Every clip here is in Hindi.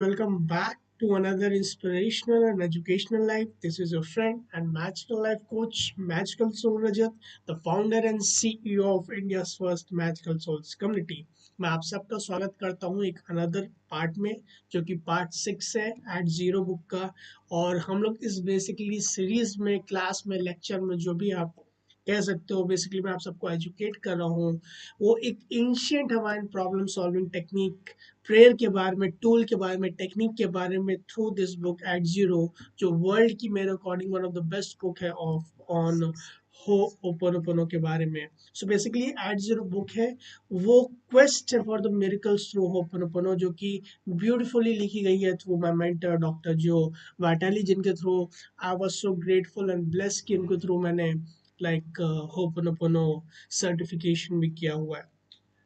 Welcome back to another inspirational and educational life. This is your friend and Magical Life Coach, Magical Soul Rajat, the founder and CEO of India's first Magical Souls Community. मैं आप सबका स्वागत करता हूँ एक अनदर पार्ट में, जो कि पार्ट 6 है एट जीरो बुक का। और हम लोग इस बेसिकली सीरीज में, क्लास में, लेक्चर में, जो भी आप कह सकते हो, बेसिकली मैं आप सबको एजुकेट कर रहा हूँ। वो एक ancient Hawaiian problem solving technique, prayer के बारे में, टूल के बारे में, टेक्निक के बारे में, through this book at zero, जो वर्ल्ड की मेरे according one of the best book है ऑफ ऑन हो ओपन के बारे में। So basically at zero book है, वो क्वेस्ट है for the miracles through ho'oponopono, जो कि ब्यूटीफुली लिखी गई है थ्रू माय मेंटर डॉक्टर जो वाटाली, जिनके through I was so grateful and blessed कि उनके थ्रू मैंने लाइक होपनोपोनो सर्टिफिकेशन भी किया हुआ है।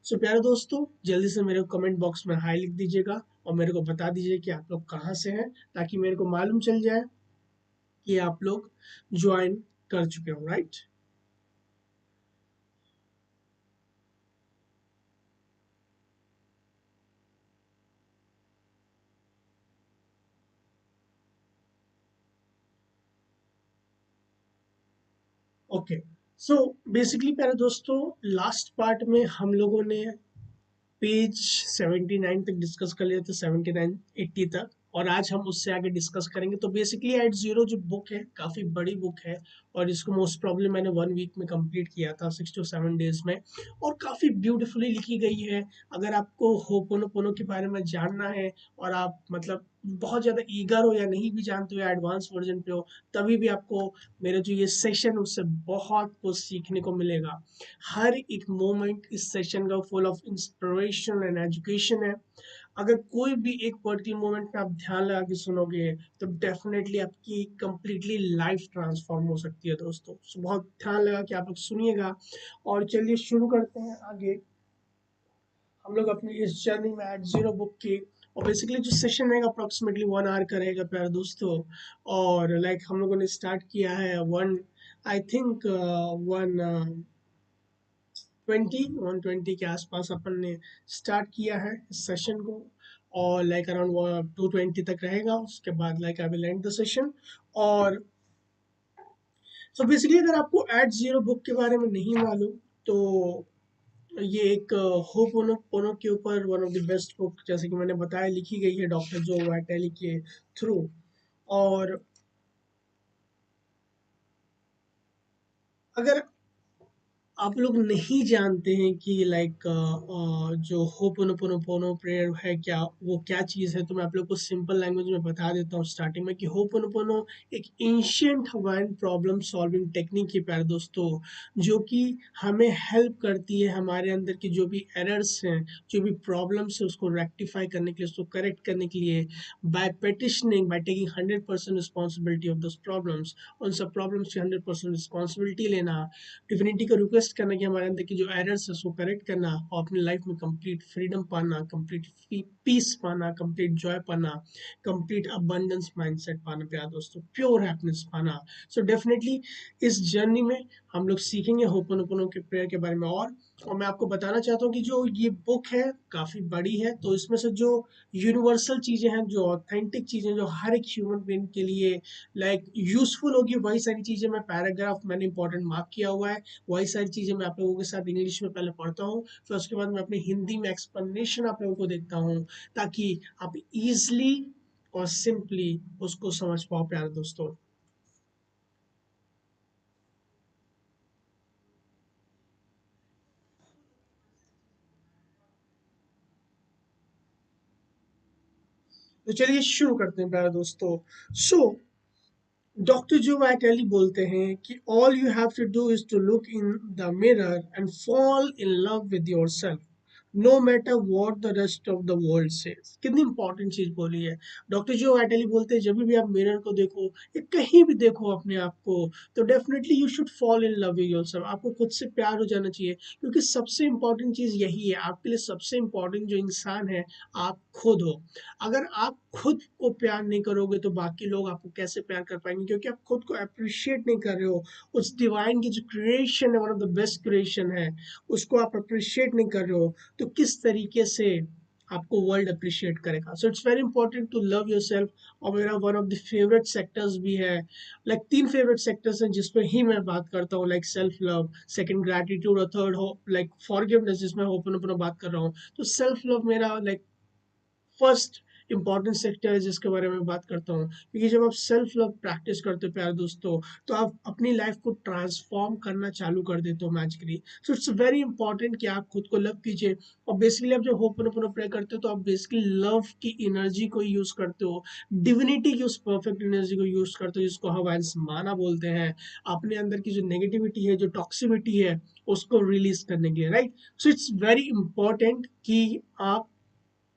सो प्यारे दोस्तों, जल्दी से मेरे को कमेंट बॉक्स में हाई लिख दीजिएगा और मेरे को बता दीजिए कि आप लोग कहाँ से हैं, ताकि मेरे को मालूम चल जाए कि आप लोग ज्वाइन कर चुके हो, राइट। ओके, सो बेसिकली प्यारे दोस्तों, लास्ट पार्ट में हम लोगों ने पेज 79 तक डिस्कस कर लिया था, 79 80 तक। और आज हम उससे आगे डिस्कस करेंगे। तो बेसिकली एट जीरो जो बुक है, काफ़ी बड़ी बुक है, और इसको मोस्ट प्रॉब्लम मैंने 1 वीक में कंप्लीट किया था, 6 to 7 डेज में। और काफ़ी ब्यूटीफुली लिखी गई है। अगर आपको होपोनोपोनो के बारे में जानना है, और आप मतलब बहुत ज़्यादा ईगर हो या नहीं भी जानते हो, या एडवांस वर्जन पे हो, तभी भी आपको मेरे जो ये सेशन उससे बहुत कुछ सीखने को मिलेगा। हर एक मोमेंट इस सेशन का full of inspiration and education है। अगर कोई भी एक पर्टिकुलर मोमेंट में आप ध्यान लगा के सुनोगे, तो डेफिनेटली आपकी कंप्लीटली लाइफ ट्रांसफॉर्म हो सकती है दोस्तों। So, बहुत ध्यान लगा के आप लोग सुनिएगा। और चलिए शुरू करते हैं आगे हम लोग अपनी इस जर्नी में एट जीरो बुक की। और बेसिकली जो सेशन रहेगा अप्रोक्सीमेटली 1 आवर का रहेगा प्यारे दोस्तों। और लाइक हम लोगों ने स्टार्ट किया है वन, आई थिंक 120 के आसपास अपन ने स्टार्ट किया है इस सेशन को। और लाइक अराउंड 220 तक रहेगा, उसके बाद like I will and the session. और सो बेसिकली अगर आपको एट जीरो बुक के बारे में नहीं मालूम, तो ये एक होपोनोपोनो के ऊपर one of the best book, जैसे कि मैंने बताया, लिखी गई है डॉक्टर जो वाइटली के थ्रू। और अगर आप लोग नहीं जानते हैं कि लाइक जो होपोनोपोनो प्रेयर है क्या, वो क्या चीज़ है, तो मैं आप लोग को सिंपल लैंग्वेज में बता देता हूँ स्टार्टिंग में कि होपोनोपोनो एक ancient Hawaiian problem solving technique है प्यारे दोस्तों, जो कि हमें हेल्प करती है हमारे अंदर की जो भी एरर्स हैं, जो भी प्रॉब्लम्स है, उसको रेक्टिफाई करने के लिए, उसको करेक्ट करने के लिए, by petitioning, by taking 100% responsibility of those problems. उन सब प्रॉब्लम्स की 100% रिस्पॉन्सिबिलिटी लेना, डिविनिटी को रिक्वेस्ट करना कि हमारे अंदर की जो एरर्स है उसको करेक्ट करना, और अपनी लाइफ में कंप्लीट फ्रीडम पाना, कंप्लीट पीस पाना, कंप्लीट जॉय पाना, कंप्लीट अबंडेंस माइंडसेट पाना, प्यार दोस्तों, प्योर हैप्पीनेस पाना। सो डेफिनेटली इस जर्नी में हम लोग सीखेंगे होपोनोपोनो के प्रेयर के बारे में। और मैं आपको बताना चाहता हूँ कि जो ये बुक है काफ़ी बड़ी है, तो इसमें से जो यूनिवर्सल चीज़ें हैं, जो ऑथेंटिक चीज़ें, जो हर एक ह्यूमन बीइंग के लिए लाइक यूजफुल होगी, वही सारी चीज़ें मैं पैराग्राफ मैंने इंपॉर्टेंट मार्क किया हुआ है। वही सारी चीज़ें मैं आप लोगों के साथ इंग्लिश में पहले पढ़ता हूँ, फिर उसके बाद मैं अपनी हिंदी में एक्सप्लेनेशन आप लोगों को देता हूँ, ताकि आप इजली और सिंपली उसको समझ पाओ प्यारे दोस्तों। तो चलिए शुरू करते हैं प्यारे दोस्तों। सो डॉक्टर जो वाइटली बोलते हैं कि all you have to do is to look in the mirror and fall in love with your self, no matter what the rest of the world says. कितनी इंपॉर्टेंट चीज बोली है। डॉक्टर जो वाइटली बोलते हैं जब भी आप मिरर को देखो या कहीं भी देखो अपने आप को, तो definitely you should fall in love with yourself. आपको खुद से प्यार हो जाना चाहिए, क्योंकि सबसे इंपॉर्टेंट चीज यही है। आपके लिए सबसे इंपॉर्टेंट जो इंसान है, आप खुद हो। अगर आप खुद को प्यार नहीं करोगे, तो बाकी लोग आपको कैसे प्यार कर पाएंगे, क्योंकि आप खुद को अप्रिशिएट नहीं कर रहे हो। उस डिवाइन की जो क्रिएशन है, one of the best creation है, उसको आप अप्रिशिएट नहीं कर रहे हो, तो किस तरीके से आपको वर्ल्ड अप्रिशिएट करेगा। So it's very important to love your self. और मेरा one of the favourite sectors भी है, लाइक तीन फेवरेट सेक्टर्स हैं जिसपे ही मैं बात करता हूँ, like self love, second gratitude, और थर्ड हो लाइक फॉरगिवनेस, जिसमें ओपन ओपन बात कर रहा हूँ। तो सेल्फ लव मेरा लाइक फर्स्ट इंपॉर्टेंट सेक्टर है जिसके बारे में बात करता हूँ, क्योंकि जब आप सेल्फ लव प्रैक्टिस करते हो प्यारे दोस्तों, तो आप अपनी लाइफ को ट्रांसफॉर्म करना चालू कर देते हो magically. So it's very important कि आप खुद को लव कीजिए। और बेसिकली आप जब होपनोपोनो प्रे करते हो तो आप बेसिकली लव की एनर्जी को यूज करते हो, डिविनिटी की उस परफेक्ट एनर्जी को यूज करते हो, जिसको हवाइंस माना बोलते हैं, अपने अंदर की जो नेगेटिविटी है, जो टॉक्सिविटी है, उसको रिलीज करने के लिए, right. So it's very important कि आप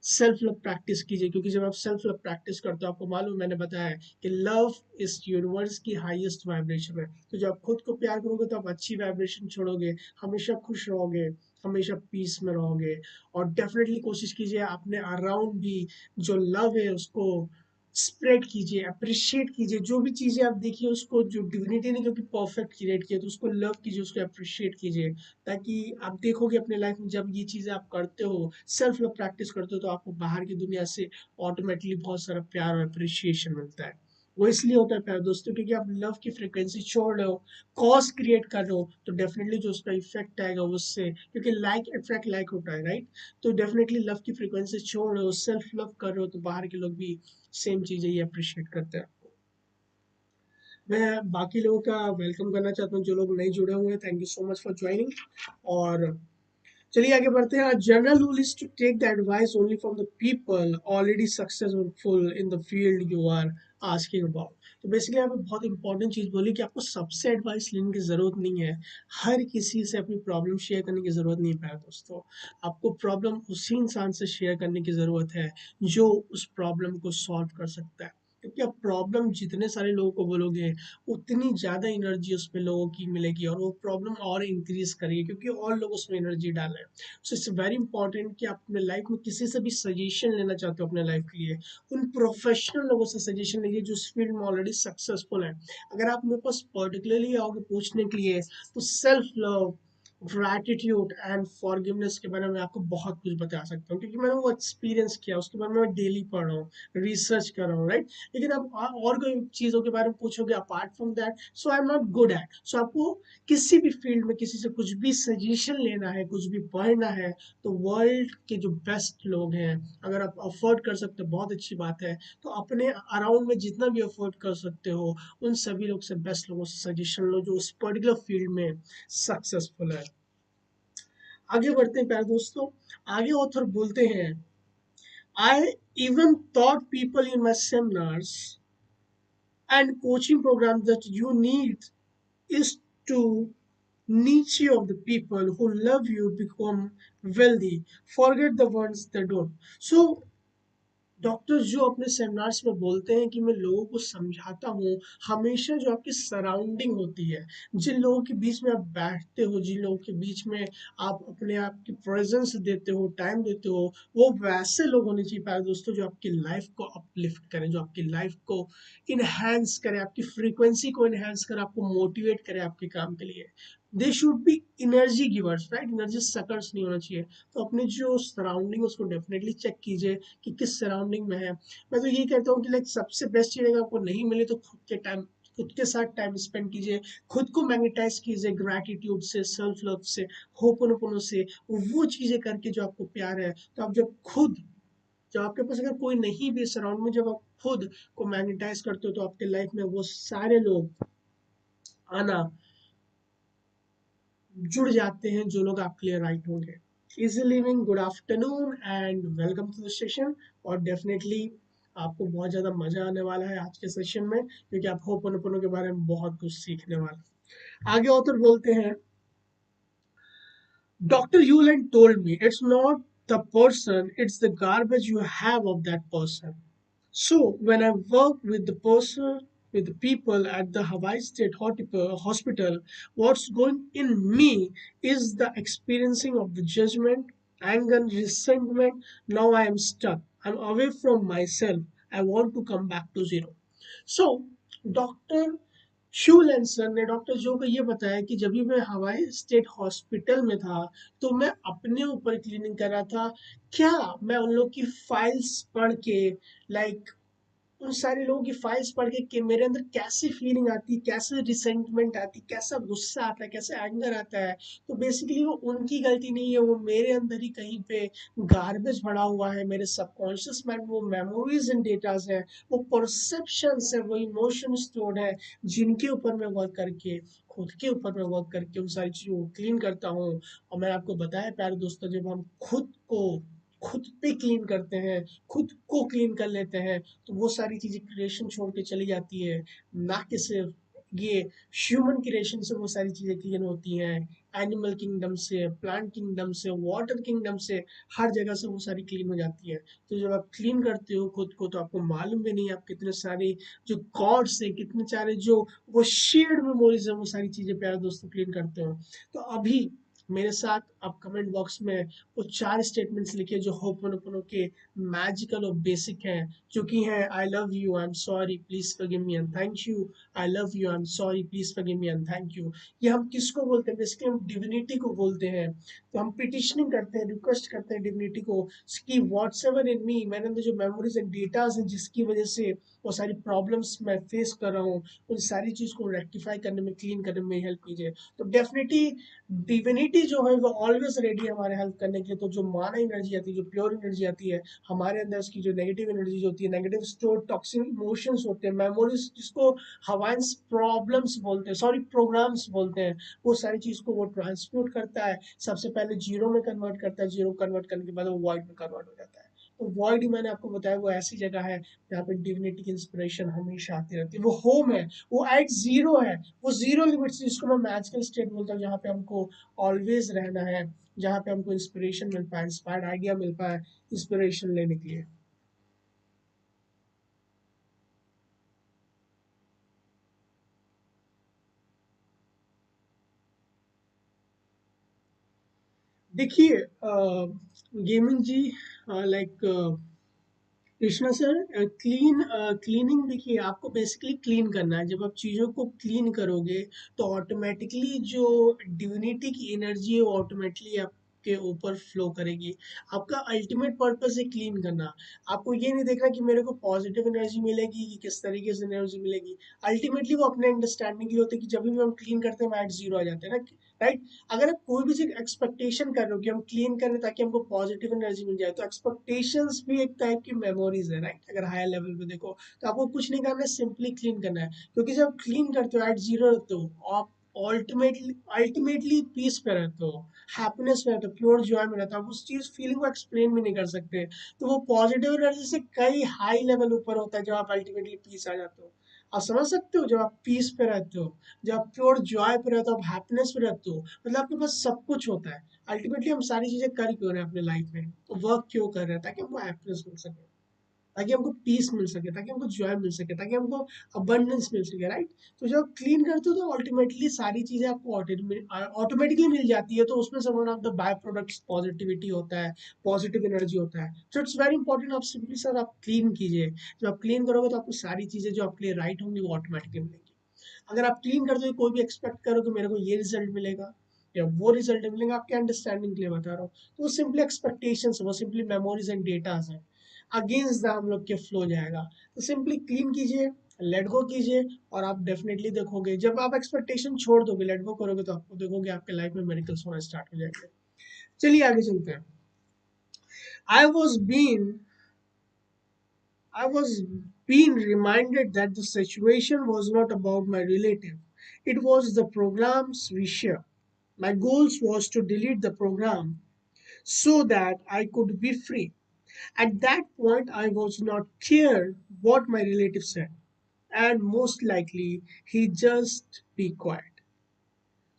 सेल्फ लव प्रैक्टिस कीजिए, क्योंकि जब आप सेल्फ लव प्रैक्टिस करते हो, आपको मालूम, मैंने बताया है कि लव इस यूनिवर्स की हाईएस्ट वाइब्रेशन है। तो जब आप खुद को प्यार करोगे तो आप अच्छी वाइब्रेशन छोड़ोगे, हमेशा खुश रहोगे, हमेशा पीस में रहोगे। और डेफिनेटली कोशिश कीजिए अपने अराउंड भी जो लव है उसको स्प्रेड कीजिए, अप्रिशिएट कीजिए। जो भी चीज़ें आप देखिए उसको, जो डिविनिटी ने जो कि परफेक्ट क्रिएट किया, तो उसको लव कीजिए, उसको अप्रिशिएट कीजिए। ताकि आप देखोगे अपने लाइफ में जब ये चीज़ें आप करते हो, सेल्फ लव प्रैक्टिस करते हो, तो आपको बाहर की दुनिया से ऑटोमेटिकली बहुत सारा प्यार और अप्रिशिएशन मिलता है। वो इसलिए होता है प्यार दोस्तों, क्योंकि आप लव की फ्रिक्वेंसी छोड़ रहे हो, कॉज क्रिएट कर रहे हो, तो डेफिनेटली जो उसका इफेक्ट आएगा उससे, क्योंकि लाइक अट्रैक्ट लाइक होता है, राइट। तो डेफिनेटली लव की फ्रिक्वेंसी छोड़ रहे हो, सेल्फ लव कर रहे हो, तो बाहर के लोग भी सेम चीजें ही अप्रिशिएट करते हैं। मैं बाकी लोगों का वेलकम करना चाहता हूँ, जो लोग नहीं जुड़े हुए हैं, thank you so much for joining. और चलिए आगे बढ़ते हैं। General rule is to take the advice only from the people already successful in the field you are asking about. तो बेसिकली आपने बहुत इंपॉर्टेंट चीज बोली कि आपको सबसे एडवाइस लेने की जरूरत नहीं है, हर किसी से अपनी प्रॉब्लम शेयर करने की जरूरत नहीं है प्यारे दोस्तों। आपको प्रॉब्लम उसी इंसान से शेयर करने की जरूरत है जो उस प्रॉब्लम को सॉल्व कर सकता है। क्योंकि आप प्रॉब्लम जितने सारे लोगों को बोलोगे, उतनी ज़्यादा एनर्जी उसमें लोगों की मिलेगी, और वो प्रॉब्लम और इंक्रीज करेगी, क्योंकि और लोग उसमें एनर्जी डालें। सो इट्स वेरी इंपॉर्टेंट कि आप अपने लाइफ में किसी से भी सजेशन लेना चाहते हो अपने लाइफ के लिए, उन प्रोफेशनल लोगों से सजेशन लीजिए जो इस फील्ड में ऑलरेडी सक्सेसफुल है। अगर आप मेरे पास पर्टिकुलरली आओगे पूछने के लिए, तो self love, gratitude and forgiveness के बारे में आपको बहुत कुछ बता सकता हूँ, क्योंकि मैंने वो एक्सपीरियंस किया, उसके बारे में मैं डेली पढ़ रहा हूँ, रिसर्च कर रहा हूँ, राइट। लेकिन आप और कोई चीज़ों के बारे में पूछोगे apart from that, so I am not good at. सो आपको किसी भी फील्ड में किसी से कुछ भी सजेशन लेना है, कुछ भी पढ़ना है, तो वर्ल्ड के जो बेस्ट लोग हैं, अगर आप अफोर्ड कर सकते हो बहुत अच्छी बात है, तो अपने अराउंड में जितना भी अफोर्ड कर सकते हो, उन सभी लोग से, बेस्ट लोगों से सजेशन लो जो उस पर्टिकुलर फील्ड में सक्सेसफुल है। आगे बढ़ते हैं प्यारे दोस्तों। आगे ऑथर बोलते हैं, I even thought people in my seminars and coaching programs that you need is to niche of the people who love you become wealthy, forget the ones that don't. So doctors जो अपने सेमिनार्स में बोलते हैं कि मैं लोगों को समझाता हूँ, हमेशा जो आपकी सराउंडिंग होती है, जिन लोगों के बीच में आप बैठते हो, जिन लोगों के बीच में आप अपने आप की प्रेजेंस देते हो, टाइम देते हो, वो वैसे लोग होने चाहिए प्यारे दोस्तों जो आपकी लाइफ को अपलिफ्ट करें, जो आपकी लाइफ को इनहेंस करें, आपकी फ्रीक्वेंसी को इनहेंस करें, आपको मोटिवेट करें आपके काम के लिए। They should be energy givers, right, energy suckers नहीं होना चाहिए। तो अपने जो सराउंडिंग उसको डेफिनेटली चेक कीजिए कि किस सराउंडिंग में है। मैं तो यही कहता हूँ कि लाइक सबसे बेस्ट चीज़ अगर आपको नहीं मिले तो खुद के साथ टाइम स्पेंड कीजिए, खुद को मैग्नेटाइज कीजिए ग्रैटिट्यूड से, सेल्फ लव से, होपनोपोनो से, वो चीज़ें करके जो आपको प्यार है। तो आप जब आपके पास अगर कोई नहीं भी सराउंड में, जब आप खुद को मैग्नेटाइज करते हो, तो आपके लाइफ में वो सारे लोग आना जुड़ जाते हैं जो लोग आपके लिए राइट होंगे। Easy living, good afternoon and welcome to the session. और डेफिनेटली आपको बहुत ज़्यादा मजा आने वाला है आज के सेशन में, क्योंकि आप होपनोपोनो के बारे में बहुत कुछ सीखने वाले हैं। आगे ऑथर बोलते हैं, doctor Hew Len told me it's not the person, it's the garbage you have of that person. So when I work with the people at the Hawaii State Hospital, what's going in me is the experiencing of the judgment, anger, resentment. Now I am stuck. I'm away from myself. I want to come back to zero. So, Dr. शू लेंसन ने डॉक्टर जो को ये बताया कि जब भी मैं हवाई स्टेट हॉस्पिटल में था तो मैं अपने ऊपर क्लीनिंग कर रहा था। क्या मैं उन लोग की फाइल्स पढ़ के, लाइक उन सारे लोगों की फाइल्स पढ़ के कि मेरे अंदर कैसी फीलिंग आती है, कैसे रिसेंटमेंट आती है, कैसा गुस्सा आता है, कैसे एंगर आता है। तो बेसिकली वो उनकी गलती नहीं है, वो मेरे अंदर ही कहीं पे गार्बेज भरा हुआ है, मेरे सबकॉन्शियस माइंड में वो मेमोरीज एंड डेटाज है, वो परसेप्शंस है, वो इमोशन स्टोर्ड है, जिनके ऊपर मैं वर्क करके, खुद के ऊपर मैं वर्क करके उन सारी चीज़ों को क्लीन करता हूँ। और मैंने आपको बताया प्यारे दोस्तों, जब हम खुद पे क्लीन करते हैं, खुद को क्लीन कर लेते हैं, तो वो सारी चीज़ें क्रिएशन छोड़ के चली जाती है। ना कि सिर्फ ये ह्यूमन क्रिएशन से वो सारी चीज़ें क्लीन होती हैं, एनिमल किंगडम से, प्लांट किंगडम से, वाटर किंगडम से, हर जगह से वो सारी क्लीन हो जाती है। तो जब आप क्लीन करते हो खुद को तो आपको मालूम भी नहीं आप कितने सारे जो गॉड्स है, कितने सारे जो वो शेयर्ड मेमोरीज है, वो सारी चीज़ें प्यारे दोस्तों क्लीन करते हो। तो अभी मेरे साथ आप कमेंट बॉक्स में वो 4 स्टेटमेंट्स लिखिए जो होपोनोपोनो के मैजिकल और बेसिक हैं, जो कि हैं आई love you, I am sorry, please forgive me and thank you. I love you, I am sorry, please forgive me and thank you. ये हम किसको बोलते हैं? बेसिकली हम डिविनिटी को बोलते हैं। तो हम पिटिशनिंग करते हैं, रिक्वेस्ट करते हैं डिविनिटी को कि व्हाट्सएवर इन मी, मेरे अंदर जो मेमोरीज एंड डेटाज हैं जिसकी वजह से वो सारी प्रॉब्लम्स मैं फेस कर रहा हूँ, उन सारी चीज़ को रेक्टिफाई करने में, क्लीन करने में हेल्प कीजिए। तो डेफिनेटली डिविनिटी जो है वो ऑलवेज रेडी है हमारे हेल्प करने के लिए। तो जो माना एनर्जी आती है, जो प्योर एनर्जी आती है हमारे अंदर, उसकी जो नेगेटिव एनर्जी होती है, नेगेटिव स्टोर टॉक्सिक इमोशंस होते हैं, मेमोरीज जिसको हवाइंस प्रॉब्लम्स बोलते हैं, सॉरी प्रोग्राम्स बोलते हैं, वो सारी चीज को वो ट्रांसम्यूट करता है। सबसे पहले जीरो में कन्वर्ट करता है, जीरो कन्वर्ट करने के बाद वो वॉइड में कन्वर्ट हो जाता है। तो वॉइड ही मैंने आपको बताया वो ऐसी जगह है जहाँ पे डिविनिटी की इंस्पिरेशन हमेशा आती रहती है। वो होम है, वो एट जीरो है, वो जीरो लिमिट्स जिसको मैं मैजिकल स्टेट बोलता हूँ, जहाँ पे हमको ऑलवेज रहना है, जहाँ पे हमको इंस्पिरेशन मिल पाए, इंस्पायर्ड आइडिया मिल पाए इंस्पिरेशन लेने के लिए। देखिए गेमिंग जी, लाइक कृष्णा सर, क्लीनिंग देखिए आपको बेसिकली क्लीन करना है। जब आप चीज़ों को क्लीन करोगे तो ऑटोमेटिकली जो डिविनिटी की एनर्जी है वो ऑटोमेटिकली आपके ऊपर फ्लो करेगी। आपका अल्टीमेट पर्पस है क्लीन करना। आपको ये नहीं देखना कि मेरे को पॉजिटिव एनर्जी मिलेगी कि किस तरीके से एनर्जी मिलेगी। अल्टीमेटली वो अपने अंडरस्टैंडिंग की होती है कि जब भी हम क्लीन करते हैं हम एट जीरो आ जाते हैं ना, राइट। अगर आप कोई भी चीज एक्सपेक्टेशन कर रहे हो कि हम क्लीन करें ताकि हमको पॉजिटिव एनर्जी मिल जाए, तो एक्सपेक्टेशंस भी एक टाइप की मेमोरीज है, राइट। अगर हायर लेवल पे देखो तो आपको कुछ नहीं करना है, सिंपली क्लीन करना है। क्योंकि जब क्लीन करते हो एट जीरो रहते हो आप, अल्टीमेटली पीस पे रहते हो, हैप्पीनेस में रहते हो, प्योर जॉय में रहते हो। आप उस चीज फीलिंग को एक्सप्लेन भी नहीं कर सकते। तो वो पॉजिटिव एनर्जी से कई हाई लेवल ऊपर होता है जब आप अल्टीमेटली पीस आ जाते हो। आप समझ सकते हो, जब आप पीस पे रहते हो, जब आप प्योर जॉय पे रहते हो, आप हैप्पीनेस पे रहते हो, मतलब आपके पास सब कुछ होता है। अल्टीमेटली हम सारी चीजें कर क्यों रहे हैं अपने लाइफ में, वर्क क्यों कर रहे हैं? ताकि हमको हैप्पीनेस मिल सके, ताकि हमको पीस मिल सके, ताकि हमको जॉय मिल सके, ताकि हमको अबंडेंस मिल सके, राइट। तो जब क्लीन करते हो तो अल्टीमेटली सारी चीजें आपको ऑटोमेटिकली मिल जाती है। तो उसमें से one of the by products positivity होता है, पॉजिटिव एनर्जी होता है। सो इट्स वेरी इंपॉर्टेंट, आप सिंपली सर आप क्लीन कीजिए। जब आप क्लीन करोगे तो आपको सारी चीजें जो आपके लिए राइट होंगी वो ऑटोमेटिकली मिलेंगी। अगर आप क्लीन करते हो कोई भी एक्सपेक्ट करो कि मेरे को ये रिजल्ट मिलेगा या वो रिजल्ट मिलेगा, आपके अंडरस्टैंडिंग के लिए बता रहा हूँ, तो वो सिंपली एक्सपेक्टेशंस, वो सिंपली मेमोरीज एंड डेटास है, अगेंस्ट द हम लोग के फ्लो जाएगा। तो सिंपली क्लीन कीजिए, लेट गो कीजिए, और आप डेफिनेटली देखोगे जब आप एक्सपेक्टेशन छोड़ दोगे, लेट गो करोगे, तो आपको देखोगे आपके लाइफ में मेरिकल्स होना स्टार्ट हो जाएंगे। चलिए आगे चलते हैं। I was been I was being reminded that the situation was not about my relative. It was the programs we share. My goals was to delete the program so that I could be free. At that point, I was not care what my relative said, and most likely he just be quiet.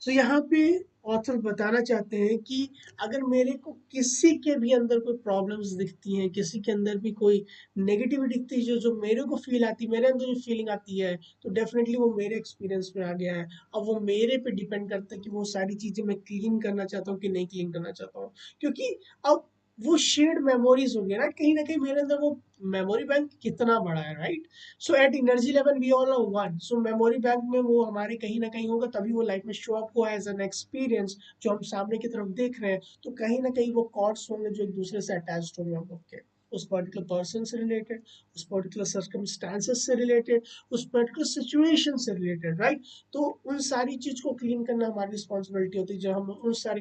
तो यहाँ पे ऑथर बताना चाहते हैं कि अगर मेरे को किसी के भी अंदर कोई प्रॉब्लम्स दिखती हैं, किसी के अंदर भी कोई नेगेटिविटी दिखती है, जो जो मेरे को फील आती है, मेरे अंदर जो फीलिंग आती है, तो डेफिनेटली वो मेरे एक्सपीरियंस में आ गया है। अब वो मेरे पे डिपेंड करता है कि वो सारी चीजें मैं क्लीन करना चाहता हूँ कि नहीं क्लीन करना चाहता हूँ। क्योंकि अब वो शेयर्ड मेमोरीज होंगे ना, कहीं ना कहीं मेरे अंदर वो मेमोरी बैंक कितना बड़ा है, right? So at energy level we all know one, so memory bank में वो हमारे कहीं ना कहीं होगा, तभी वो लाइफ में शो अप हुआ एज एन एक्सपीरियंस जो हम सामने की तरफ देख रहे हैं। तो कहीं ना कहीं वो कॉर्ड्स होंगे जो एक दूसरे से अटैच्ड होंगे हम लोग के, उस पर्टिकुलर पर्सन से रिलेटेड, उस पर्टिकुलर सर्कमस्टांसेस से रिलेटेड, उस पर्टिकुलर सिचुएशन से रिलेटेड, राइट? तो उन सारी चीज को क्लीन करना हमारी रिस्पॉन्सिबिलिटी होती है। जब हम उन सारी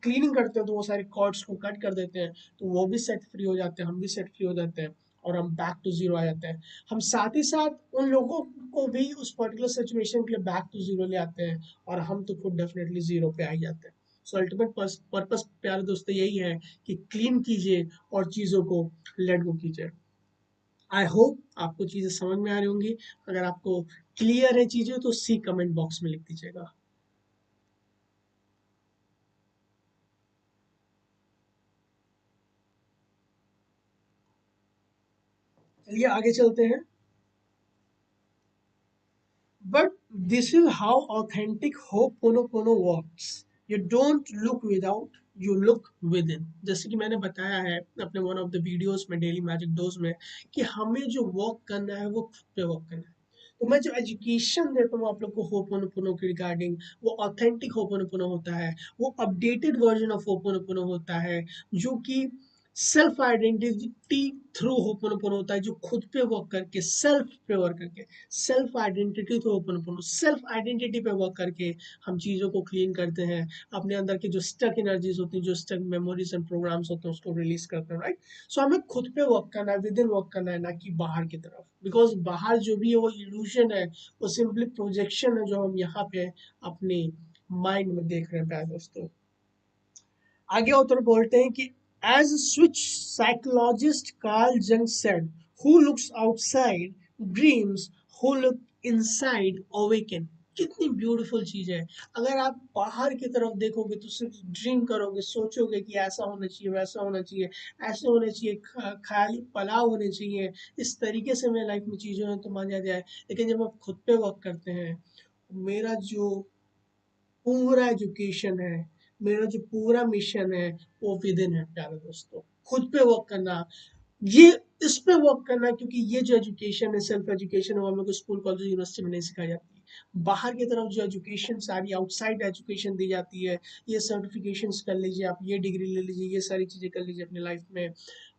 क्लीनिंग करते हैं तो वो सारे कॉर्ड्स को कट कर देते हैं, तो वो भी सेट फ्री हो जाते हैं, हम भी सेट फ्री हो जाते हैं, और हम बैक टू जीरो आ जाते हैं। हम साथ ही साथ उन लोगों को भी उस पर्टिकुलर सिचुएशन के लिए बैक टू जीरो ले आते हैं, और हम तो खुद डेफिनेटली जीरो पे आ ही जाते हैं। सो अल्टीमेट पर्पस प्यारे दोस्तों यही है कि क्लीन कीजिए और चीज़ों को लेट गो कीजिए। आई होप आपको चीज़ें समझ में आ रही होंगी। अगर आपको क्लियर है चीज़ें तो सी कमेंट बॉक्स में लिख दीजिएगा। चलिए आगे चलते हैं। But this is how authentic Ho'oponopono works. You don't look without, you look within. जैसे कि मैंने बताया है अपने वन ऑफ द वीडियोस में, डेली मैजिक डोज में, कि हमें जो वर्क करना है वो खुद पे वर्क करना है। तो मैं जो एजुकेशन देता हूँ आप लोग को होपोनोपोनो के रिगार्डिंग, वो ऑथेंटिक होपोनोपोनो होता है, वो अपडेटेड वर्जन ऑफ होपोनोपोनो होता है, जो कि सेल्फ आइडेंटिटी थ्रू होपोनोपोनो होता है, जो खुद पे वर्क करके, सेल्फ पे वर्क करके, self identity through ho'oponopono, self identity पे वर्क करके हम चीज़ों को क्लीन करते हैं, अपने अंदर की जो स्टक एनर्जीज होती हैं, जो स्टक मेमोरीज एंड प्रोग्राम्स होते हैं, उसको रिलीज करते हैं, राइट? सो हमें खुद पे वर्क करना है, विद इन वर्क करना है, ना कि बाहर की तरफ, बिकॉज बाहर जो भी है वो इल्यूजन है, वो सिंपली प्रोजेक्शन है जो हम यहाँ पे अपने माइंड में देख रहे हैं प्यारे दोस्तों। आगे author बोलते हैं कि as switch psychologist Carl Jung said, who looks outside dreams, who look inside awaken। कितनी ब्यूटीफुल चीज है। अगर आप बाहर की तरफ देखोगे तो सिर्फ ड्रीम करोगे, सोचोगे कि ऐसा होना चाहिए, वैसा होना चाहिए, ऐसे होना चाहिए, खाली पलाव होने चाहिए, इस तरीके से मेरी लाइफ में चीजें हैं तो मान जाए। लेकिन जब आप खुद पे वर्क करते हैं, मेरा जो पूरा एजुकेशन है, मेरा जो पूरा मिशन है, वो विद इन है प्यारे दोस्तों। खुद पे वर्क करना, ये इस पे वर्क करना, क्योंकि ये जो एजुकेशन है, सेल्फ एजुकेशन है, वो हम लोग को स्कूल कॉलेज यूनिवर्सिटी में नहीं सिखाई जाती है। बाहर की तरफ जो एजुकेशन सारी आउटसाइड एजुकेशन दी जाती है, ये सर्टिफिकेशंस कर लीजिए, आप ये डिग्री ले लीजिए, ये सारी चीज़ें कर लीजिए अपनी लाइफ में,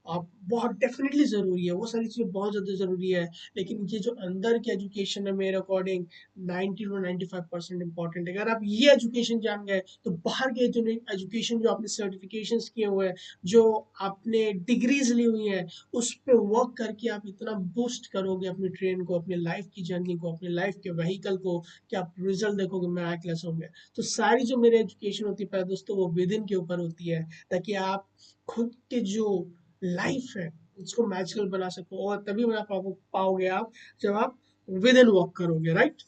आप बहुत डेफिनेटली ज़रूरी है, वो सारी चीज़ें बहुत ज़्यादा ज़रूरी है। लेकिन ये जो अंदर की एजुकेशन है, मेरे अकॉर्डिंग 90 to 95% इंपॉर्टेंट है। अगर आप ये एजुकेशन जान गए तो बाहर के जो एजुकेशन, जो आपने सर्टिफिकेशंस किए हुए हैं, जो आपने डिग्रीज ली हुई हैं, उस पे वर्क करके आप इतना बूस्ट करोगे अपनी ट्रेन को, अपनी लाइफ की जर्नी को, अपनी लाइफ के व्हीकल को, कि आप रिजल्ट देखोगे मैराक्युलस होंगे। तो सारी जो मेरी एजुकेशन होती है दोस्तों, वो विद इन के ऊपर होती है, ताकि आप खुद के जो लाइफ है उसको मैजिकल बना सको, और तभी बना पाओगे आप जब आप विद इन वर्क करोगे, राइट?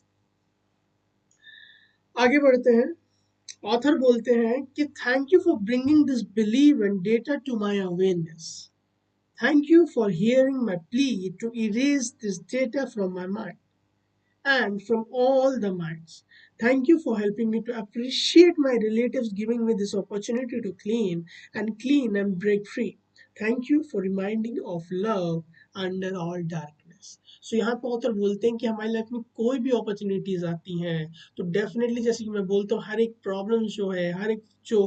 आगे बढ़ते हैं। ऑथर बोलते हैं कि thank you for bringing this believe and data to my awareness. Thank you for hearing my plea to erase this data from my mind and from all the minds. Thank you for helping me to appreciate my relatives giving me this opportunity to clean and break free. Thank you for reminding of love under all darkness. सो यहाँ पे ऑथर बोलते हैं कि हमारी लाइफ में कोई भी अपॉर्चुनिटीज आती हैं तो डेफिनेटली, जैसे कि मैं बोलता हूँ, हर एक प्रॉब्लम जो है, हर एक जो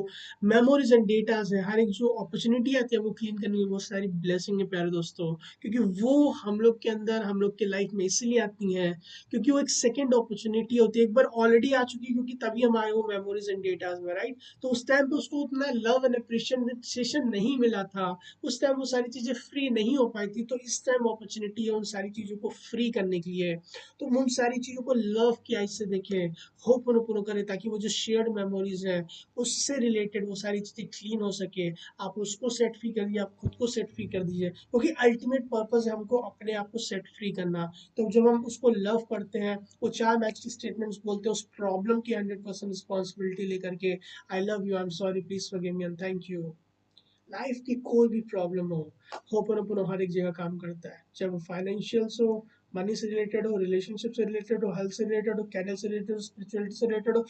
मेमोरीज एंड डेटाज है, हर एक जो अपॉर्चुनिटी आती है वो क्लीन करने की, वो सारी ब्लेसिंग है प्यारे दोस्तों। क्योंकि वो हम लोग के अंदर, हम लोग के लाइफ में इसलिए आती हैं क्योंकि वो एक सेकेंड अपॉर्चुनिटी होती है, एक बार ऑलरेडी आ चुकी है, क्योंकि तभी हम आए वो मेमोरीज एंड डेटाज में, राइट? तो उस टाइम पे उसको उतना लव एंड अप्रिशिएशन नहीं मिला था, उस टाइम वो सारी चीजें फ्री नहीं हो पाई थी, तो इस टाइम अपॉर्चुनिटी है उन सारी चीजों को फ्री करने के लिए। तो उन सारी चीजों को लव की आइज से देखें, होप करें, ताकि वो जो शेयर्ड मेमोरीज है उससे रिलेटेड वो सारी चीजें क्लीन हो सके। आप उसको सेट फ्री कर दिए, आप खुद को सेट फ्री कर दीजिए, क्योंकि अल्टीमेट पर्पज है हमको अपने आप को सेट फ्री करना। तो जब हम उसको लव करते हैं, वो चार मैजिक स्टेटमेंट्स बोलते हैं उस प्रॉब्लम की 100% रिस्पॉन्सिबिलिटी लेकर के, आई love you, I am sorry, please forgive me and thank you. Life की कोई भी प्रॉब्लम हो, होपनोपोनो हर एक जगह काम करता है, चाहे वो फाइनेंशियल्स हो, मनी से रिलेटेड हो, रिलेशनशिप से रिलेटेड हो, हेल्थ से रिलेटेड हो, कैरियर से रिलेटेड हो, स्पिरिचुअलिटी से रिलेटेड हो,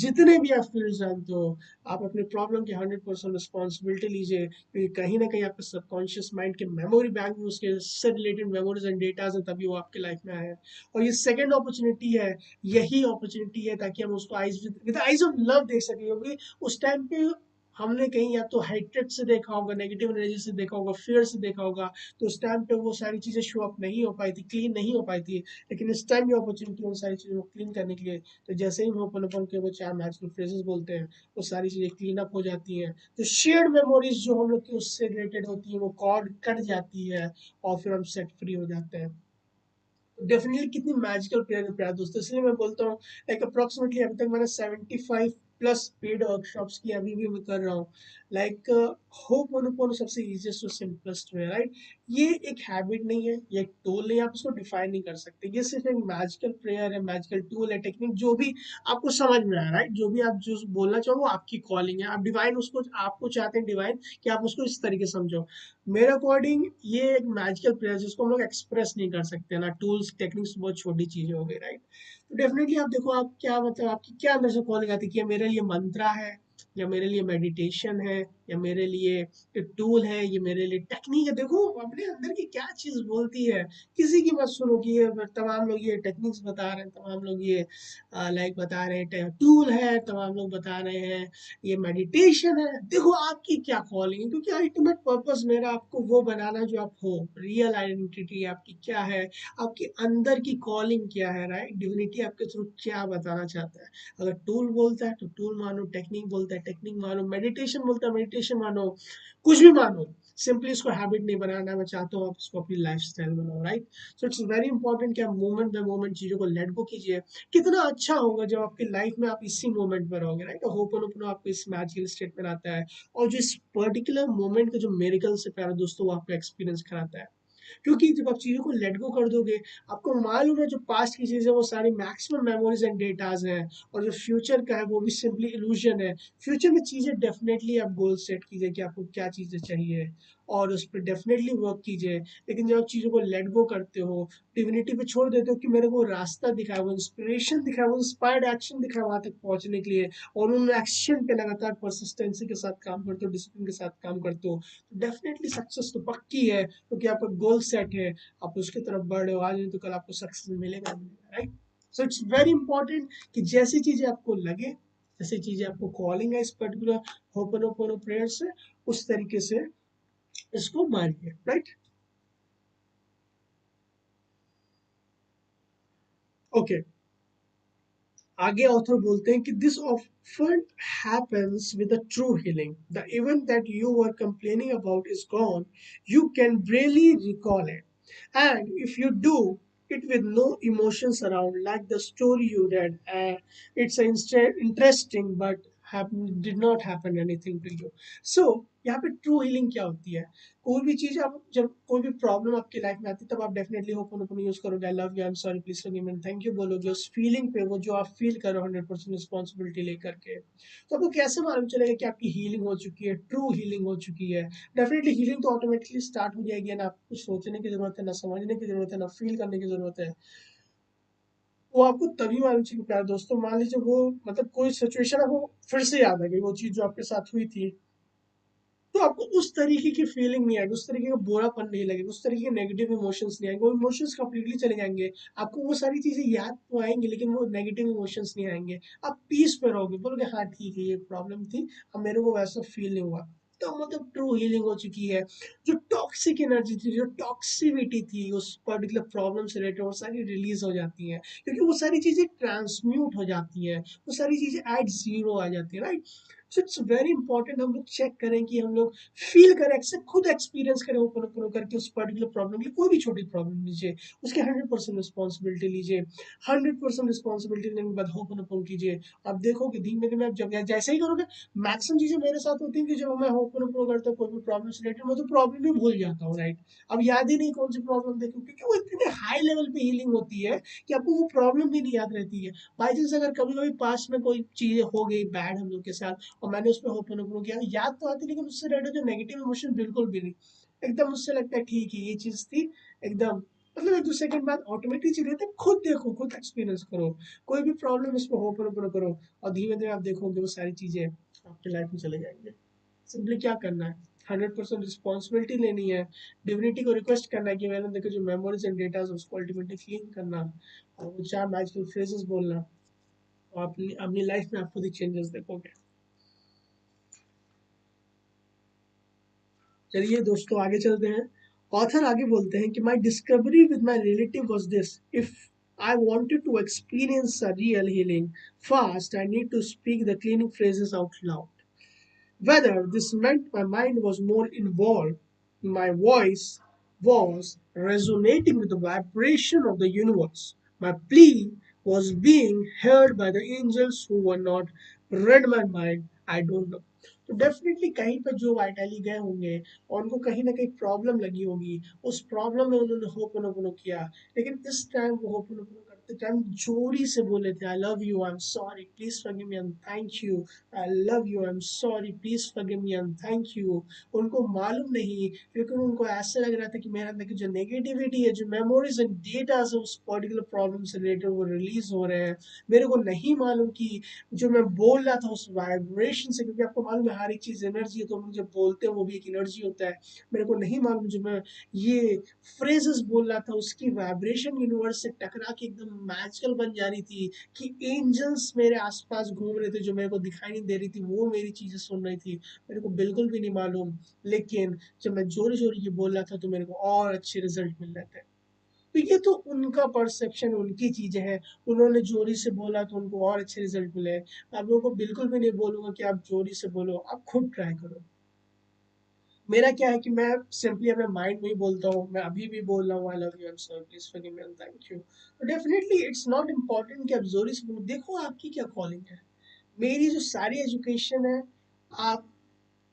जितने भी आप फील्ड जानते हो, आप अपनी प्रॉब्लम की 100% रिस्पॉन्सिबिलिटी लीजिए, क्योंकि कहीं ना कहीं आपके सबकॉन्शियस माइंड के मेमोरी बैंक में उसके से रिलेटेड मेमोरीज एंड डेटाज हैं, तभी वो आपके लाइफ में आए हैं। और ये सेकेंड अपॉर्चुनिटी है, यही अपॉर्चुनिटी है ताकि हम उसको eyes with eyes of love देख सकें, क्योंकि उस टाइम पे हमने कहीं या तो हाइट्रेट से देखा होगा, नेगेटिव एनर्जी से देखा होगा, फियर से देखा होगा, तो उस टाइम पे वो सारी चीज़ें शो अप नहीं हो पाई थी, क्लीन नहीं हो पाई थी। लेकिन इस टाइम ये अपॉर्चुनिटी उन सारी चीज़ों को क्लीन करने के लिए, तो जैसे ही हम ओपन ओपन के वो चार मैजिकल फ्रेजेस बोलते हैं, वो सारी चीज़ें क्लीन अप हो जाती हैं। तो शेयर्ड मेमोरीज जो हम लोग की उससे रिलेटेड होती है, वो कॉर्ड कट जाती है, और फिर हम सेट फ्री हो जाते हैं। डेफिनेटली कितनी मैजिकल प्लेयर है प्यार दोस्तों, इसलिए मैं बोलता हूँ लाइक अप्रोक्सीमेटली अभी तक मैंने 75 प्लस पेड वर्कशॉप्स की, अभी भी मैं कर रहा हूँ। लाइक होप मोनोपोनो सबसे इजीएस्ट और सिंपलेस्ट वे, राइट। ये एक हैबिट नहीं है, ये एक टूल नहीं है, आप इसको डिफाइन नहीं कर सकते, ये सिर्फ एक मैजिकल प्रेयर है, मैजिकल टूल है, टेक्निक, जो भी आपको समझ में आया, राइट। जो भी आप जो बोलना चाहो वो आपकी कॉलिंग है, आप डिवाइन उसको आपको चाहते हैं डिवाइन कि आप उसको इस तरीके से समझो। मेरे अकॉर्डिंग ये एक मैजिकल प्लेयर जिसको हम लोग एक्सप्रेस नहीं कर सकते ना, टूल्स टेक्निक्स बहुत छोटी चीजें हो गई, राइट। तो डेफिनेटली आप देखो, आप क्या मतलब आपकी क्या अंदर से कॉलिंग आती है कि ये मेरे लिए मंत्रा है, या मेरे लिए मेडिटेशन है, या मेरे लिए एक टूल है, ये मेरे लिए टेक्निक है। देखो अपने अंदर की क्या चीज बोलती है, किसी की मत सुनो कि ये तमाम लोग ये टेक्निक्स बता रहे हैं, तमाम लोग ये लाइक बता रहे हैं टूल है, तमाम लोग बता रहे हैं ये मेडिटेशन है। देखो आपकी क्या कॉलिंग है, क्योंकि अल्टीमेट पर्पस मेरा आपको वो बनाना जो आप हो, रियल आइडेंटिटी आपकी क्या है, आपके अंदर की कॉलिंग क्या है, राइट। डिविनिटी आपके थ्रू क्या बताना चाहता है। अगर टूल बोलता है तो टूल मानो, टेक्निक बोलता है टेक्निक मानो, मेडिटेशन बोलता है मेडिटेशन मानो, कुछ भी मानो। सिंपली इसको हैबिट नहीं बनाना, मैं चाहता हूँ आप इसको अपनी लाइफ स्टाइल बनाओ, right. So it's very important कि आप मोमेंट बाय मोमेंट चीजों को लेट गो कीजिए। कितना अच्छा होगा जब आपकी लाइफ में आप इसी मोमेंट पर रहोगे, राइट। होपन आपको इस मैजिकल स्टेट में आता है, और जो इस पर्टिकुलर मोमेंट का जो मेरिकल से प्यारा दोस्तों वो आपको एक्सपीरियंस कराता है। क्योंकि जब आप चीज़ों को लेट गो कर दोगे, आपको मालूम है जो पास्ट की चीज़ें वो सारी मैक्सिमम मेमोरीज एंड डेटाज हैं, और जो फ्यूचर का है वो भी सिंपली इल्यूजन है। फ्यूचर में चीज़ें डेफिनेटली आप गोल सेट कीजिए कि आपको क्या चीज़ें चाहिए, और उस पर डेफिनेटली वर्क कीजिए। लेकिन जब आप चीज़ों को लेट गो करते हो, डिविनिटी पे छोड़ देते हो कि मेरे को रास्ता दिखाया, वो इंस्पिरेशन दिखाया, वो इंस्पायर्ड एक्शन दिखाया वहां तक पहुंचने के लिए, और उन एक्शन पे लगातार परसिस्टेंसी के साथ काम करते हो, डिसिप्लिन के साथ काम करते हो, तो डेफिनेटली सक्सेस तो पक्की है, क्योंकि आपका गोल सेट है, आप उसकी तरफ बढ़ रहे हो, आज नहीं तो कल आपको सक्सेस मिलेगा, right. So it's very important कि जैसी चीजें आपको लगे, जैसी चीजें आपको कॉलिंग है इस पर्टिकुलर होपनोपोनो प्रेयर से, उस तरीके से इसको मानिए, राइट। ओके, आगे ऑथर बोलते हैं कि this often happens with a true healing. The event that you were complaining about is gone. You can barely recall it. And if you do it with no emotions around, like the story you read, it's interesting but did not happen anything to you. So यहाँ पे ट्रू हीलिंग क्या होती है? कोई भी चीज आप जब कोई भी प्रॉब्लम आपकी लाइफ में आती है, तब आप डेफिनेटली होपन यूज करोगे, आई love you, I am sorry, please forgive me, thank you बोलोगे उस फीलिंग पे, वो जो आप फील करो 100% रिस्पॉन्सिबिलिटी लेकर के। तो आपको कैसे मालूम चलेगा कि आपकी हीलिंग हो चुकी है, ट्रू हीलिंग हो चुकी है? डेफिनेटली हीलिंग तो ऑटोमेटिकली स्टार्ट हो जाएगी, ना आपको सोचने की जरूरत है, ना समझने की जरूरत है, ना फील करने की जरूरत है। वो आपको तभी मालूम चलेगी प्यार दोस्तों, मान लीजिए वो मतलब कोई सिचुएशन आपको फिर से याद आ गई, वो चीज जो आपके साथ हुई थी, तो आपको उस तरीके की फीलिंग नहीं आएगी, उस तरीके का बुरापन नहीं लगेगा, उस तरीके के नेगेटिव इमोशंस नहीं आएंगे, वो इमोशंस कंप्लीटली चले जाएंगे। आपको वो सारी चीजें याद तो आएंगी, लेकिन वो नेगेटिव इमोशंस नहीं आएंगे। आप पीस पे रहोगे, बोलोगे हाँ ठीक है, ये प्रॉब्लम थी, अब मेरे को वैसा फील नहीं हुआ। तो मतलब ट्रू हीलिंग हो चुकी है। जो टॉक्सिक एनर्जी थी, जो टॉक्सिविटी थी उस पर्टिकुलर प्रॉब्लम से रिलेटेड, वो सारी रिलीज हो जाती है, क्योंकि वो सारी चीजें ट्रांसम्यूट हो जाती है, वो सारी चीजें एट जीरो आ जाती है, right. So it's very important हम लोग चेक करें कि हम लोग फील करें, एक्सेप्ट खुद एक्सपीरियंस करें ओपन ओपन करके उस पर्टिकुलर प्रॉब्लम के लिए। कोई भी छोटी प्रॉब्लम लीजिए, उसके 100% रिस्पॉन्सिबिलिटी लीजिए, 100% रिस्पॉन्सिबिलिटी लेने के बाद ओपन ओपन कीजिए। आप देखोगे धीमे धीमे आप जब जैसे ही करोगे, मैक्सिमम चीजें मेरे साथ होती है कि जब मैं ओपन ओपन करता हूँ कोई भी प्रॉब्लम से रिलेटेड, मैं तो प्रॉब्लम ही भूल जाता हूँ, राइट। अब याद ही नहीं कौन सी प्रॉब्लम देखूँ, क्योंकि वो इतने हाई लेवल पे हीलिंग होती है कि आपको वो प्रॉब्लम भी नहीं याद रहती है। बाई चांस अगर कभी कभी पास्ट में कोई चीजें हो गई बैड हम लोग के साथ, और मैंने उस पर होपनोपोनो किया, याद तो आती लेकिन उससे रिलेटेड जो नेगेटिव इमोशन बिल्कुल भी नहीं, एकदम मुझसे लगता है ठीक है ये चीज थी एकदम, मतलब एक दो सेकंड बाद ऑटोमेटिक चली जाती है। खुद देखो, खुद एक्सपीरियंस करो, कोई भी प्रॉब्लम इस पर होपनोपोनो करो और धीमे धीमे आप देखोगे वो सारी चीजें आपकी लाइफ में चले जाएंगे। सिंपली क्या करना है, 100% रिस्पॉन्सिबिलिटी लेनी है, डिविनिटी को रिक्वेस्ट करना है कि मैंने देखो जो मेमोरीज एंड डेटा उसको अल्टीमेटली क्लीन करना, और वो 4 मैजिकल फ्रेजेस बोलना, और अपनी अपनी लाइफ में आप खुद ही चेंजेस देखोगे। चलिए दोस्तों आगे चलते हैं। ऑथर आगे बोलते हैं कि my discovery with my relative was this, if I wanted to experience a real healing fast, I need to speak the cleaning phrases out loud. Whether this meant my mind was more involved, my voice was resonating with the vibration of the universe. My plea was being heard by the angels who were not read my mind. I don't know. तो डेफिनेटली कहीं पर जो वाइटली गए होंगे और उनको कहीं ना कहीं प्रॉब्लम लगी होगी, उस प्रॉब्लम में उन्होंने होपनोपोनो किया, लेकिन इस टाइम वो होपनोपोनो करते टाइम जोरी से बोले थे, आई love you, I am sorry, please forgive me and thank you, I love you, I am sorry, please forgive me and thank you. उनको मालूम नहीं, लेकिन उनको ऐसा लग रहा था कि मेरे अंदर की जो नेगेटिविटी है, जो मेमोरीज एंड डेटा है उस पर्टिकुलर प्रॉब्लम से रिलेटेड वो रिलीज हो रहे हैं। मेरे को नहीं मालूम कि जो मैं बोल रहा था उस वाइब्रेशन से, क्योंकि आपको मालूम है हर एक चीज एनर्जी है, तो हम जब बोलते हैं वो भी एक एनर्जी होता है। मेरे को नहीं मालूम जो मैं ये फ्रेजेस बोल रहा था उसकी वाइब्रेशन यूनिवर्स से टकरा के एकदम मैजिकल बन जा रही थी, कि एंजल्स मेरे आसपास घूम रहे थे, जो मेरे को दिखाई नहीं दे रही थी वो मेरी चीजें सुन रही थी। मेरे को बिल्कुल भी नहीं मालूम, लेकिन जब मैं जोरी जोरी की बोल रहा था तो मेरे को और अच्छे रिजल्ट मिल रहे थे। तो ये तो उनका परसेप्शन, उनकी चीजें हैं, उन्होंने जोरी से बोला तो उनको और अच्छे रिजल्ट मिले। आप लोगों को बिल्कुल भी नहीं बोलूंगा कि आप जोरी से बोलो, आप खुद ट्राई करो। मेरा क्या है कि मैं सिंपली अपने माइंड में ही बोलता हूँ, मैं अभी भी बोल रहा हूँ आई love you, I am sorry, please forgive me and thank you. तो डेफिनेटली इट्स नॉट इम्पोर्टेंट कि आप जोरी से बोलो, देखो आपकी क्या कॉलिंग है। मेरी जो सारी एजुकेशन है, आप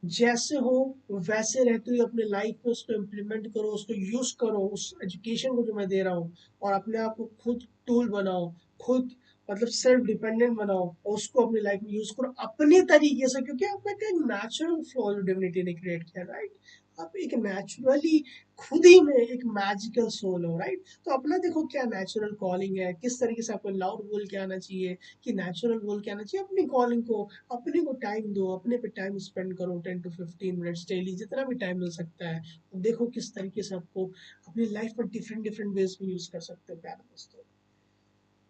जैसे हो वैसे रहते हुए अपने लाइफ में उसको इम्प्लीमेंट करो, उसको यूज करो, उस एजुकेशन को जो मैं दे रहा हूँ, और अपने आप को खुद टूल बनाओ, खुद मतलब सेल्फ डिपेंडेंट बनाओ, और उसको अपनी लाइफ में यूज करो अपने तरीके से, क्योंकि आपका एक नेचुरल फ्लो डिविनिटी ने क्रिएट किया, राइट। आप एक नेचुरली खुद ही में एक मैजिकल सोल हो, राइट। तो अपना देखो क्या नेचुरल कॉलिंग है, किस तरीके से आपको लाउड बोल के आना चाहिए, कि नेचुरल बोल के आना चाहिए अपनी कॉलिंग को। अपने को टाइम दो, अपने पे टाइम स्पेंड करो, 10 to 15 मिनट्स डेली, जितना भी टाइम मिल सकता है। देखो किस तरीके से आपको अपनी लाइफ में डिफरेंट डिफरेंट वेज में यूज कर सकते हो प्यारे दोस्तों।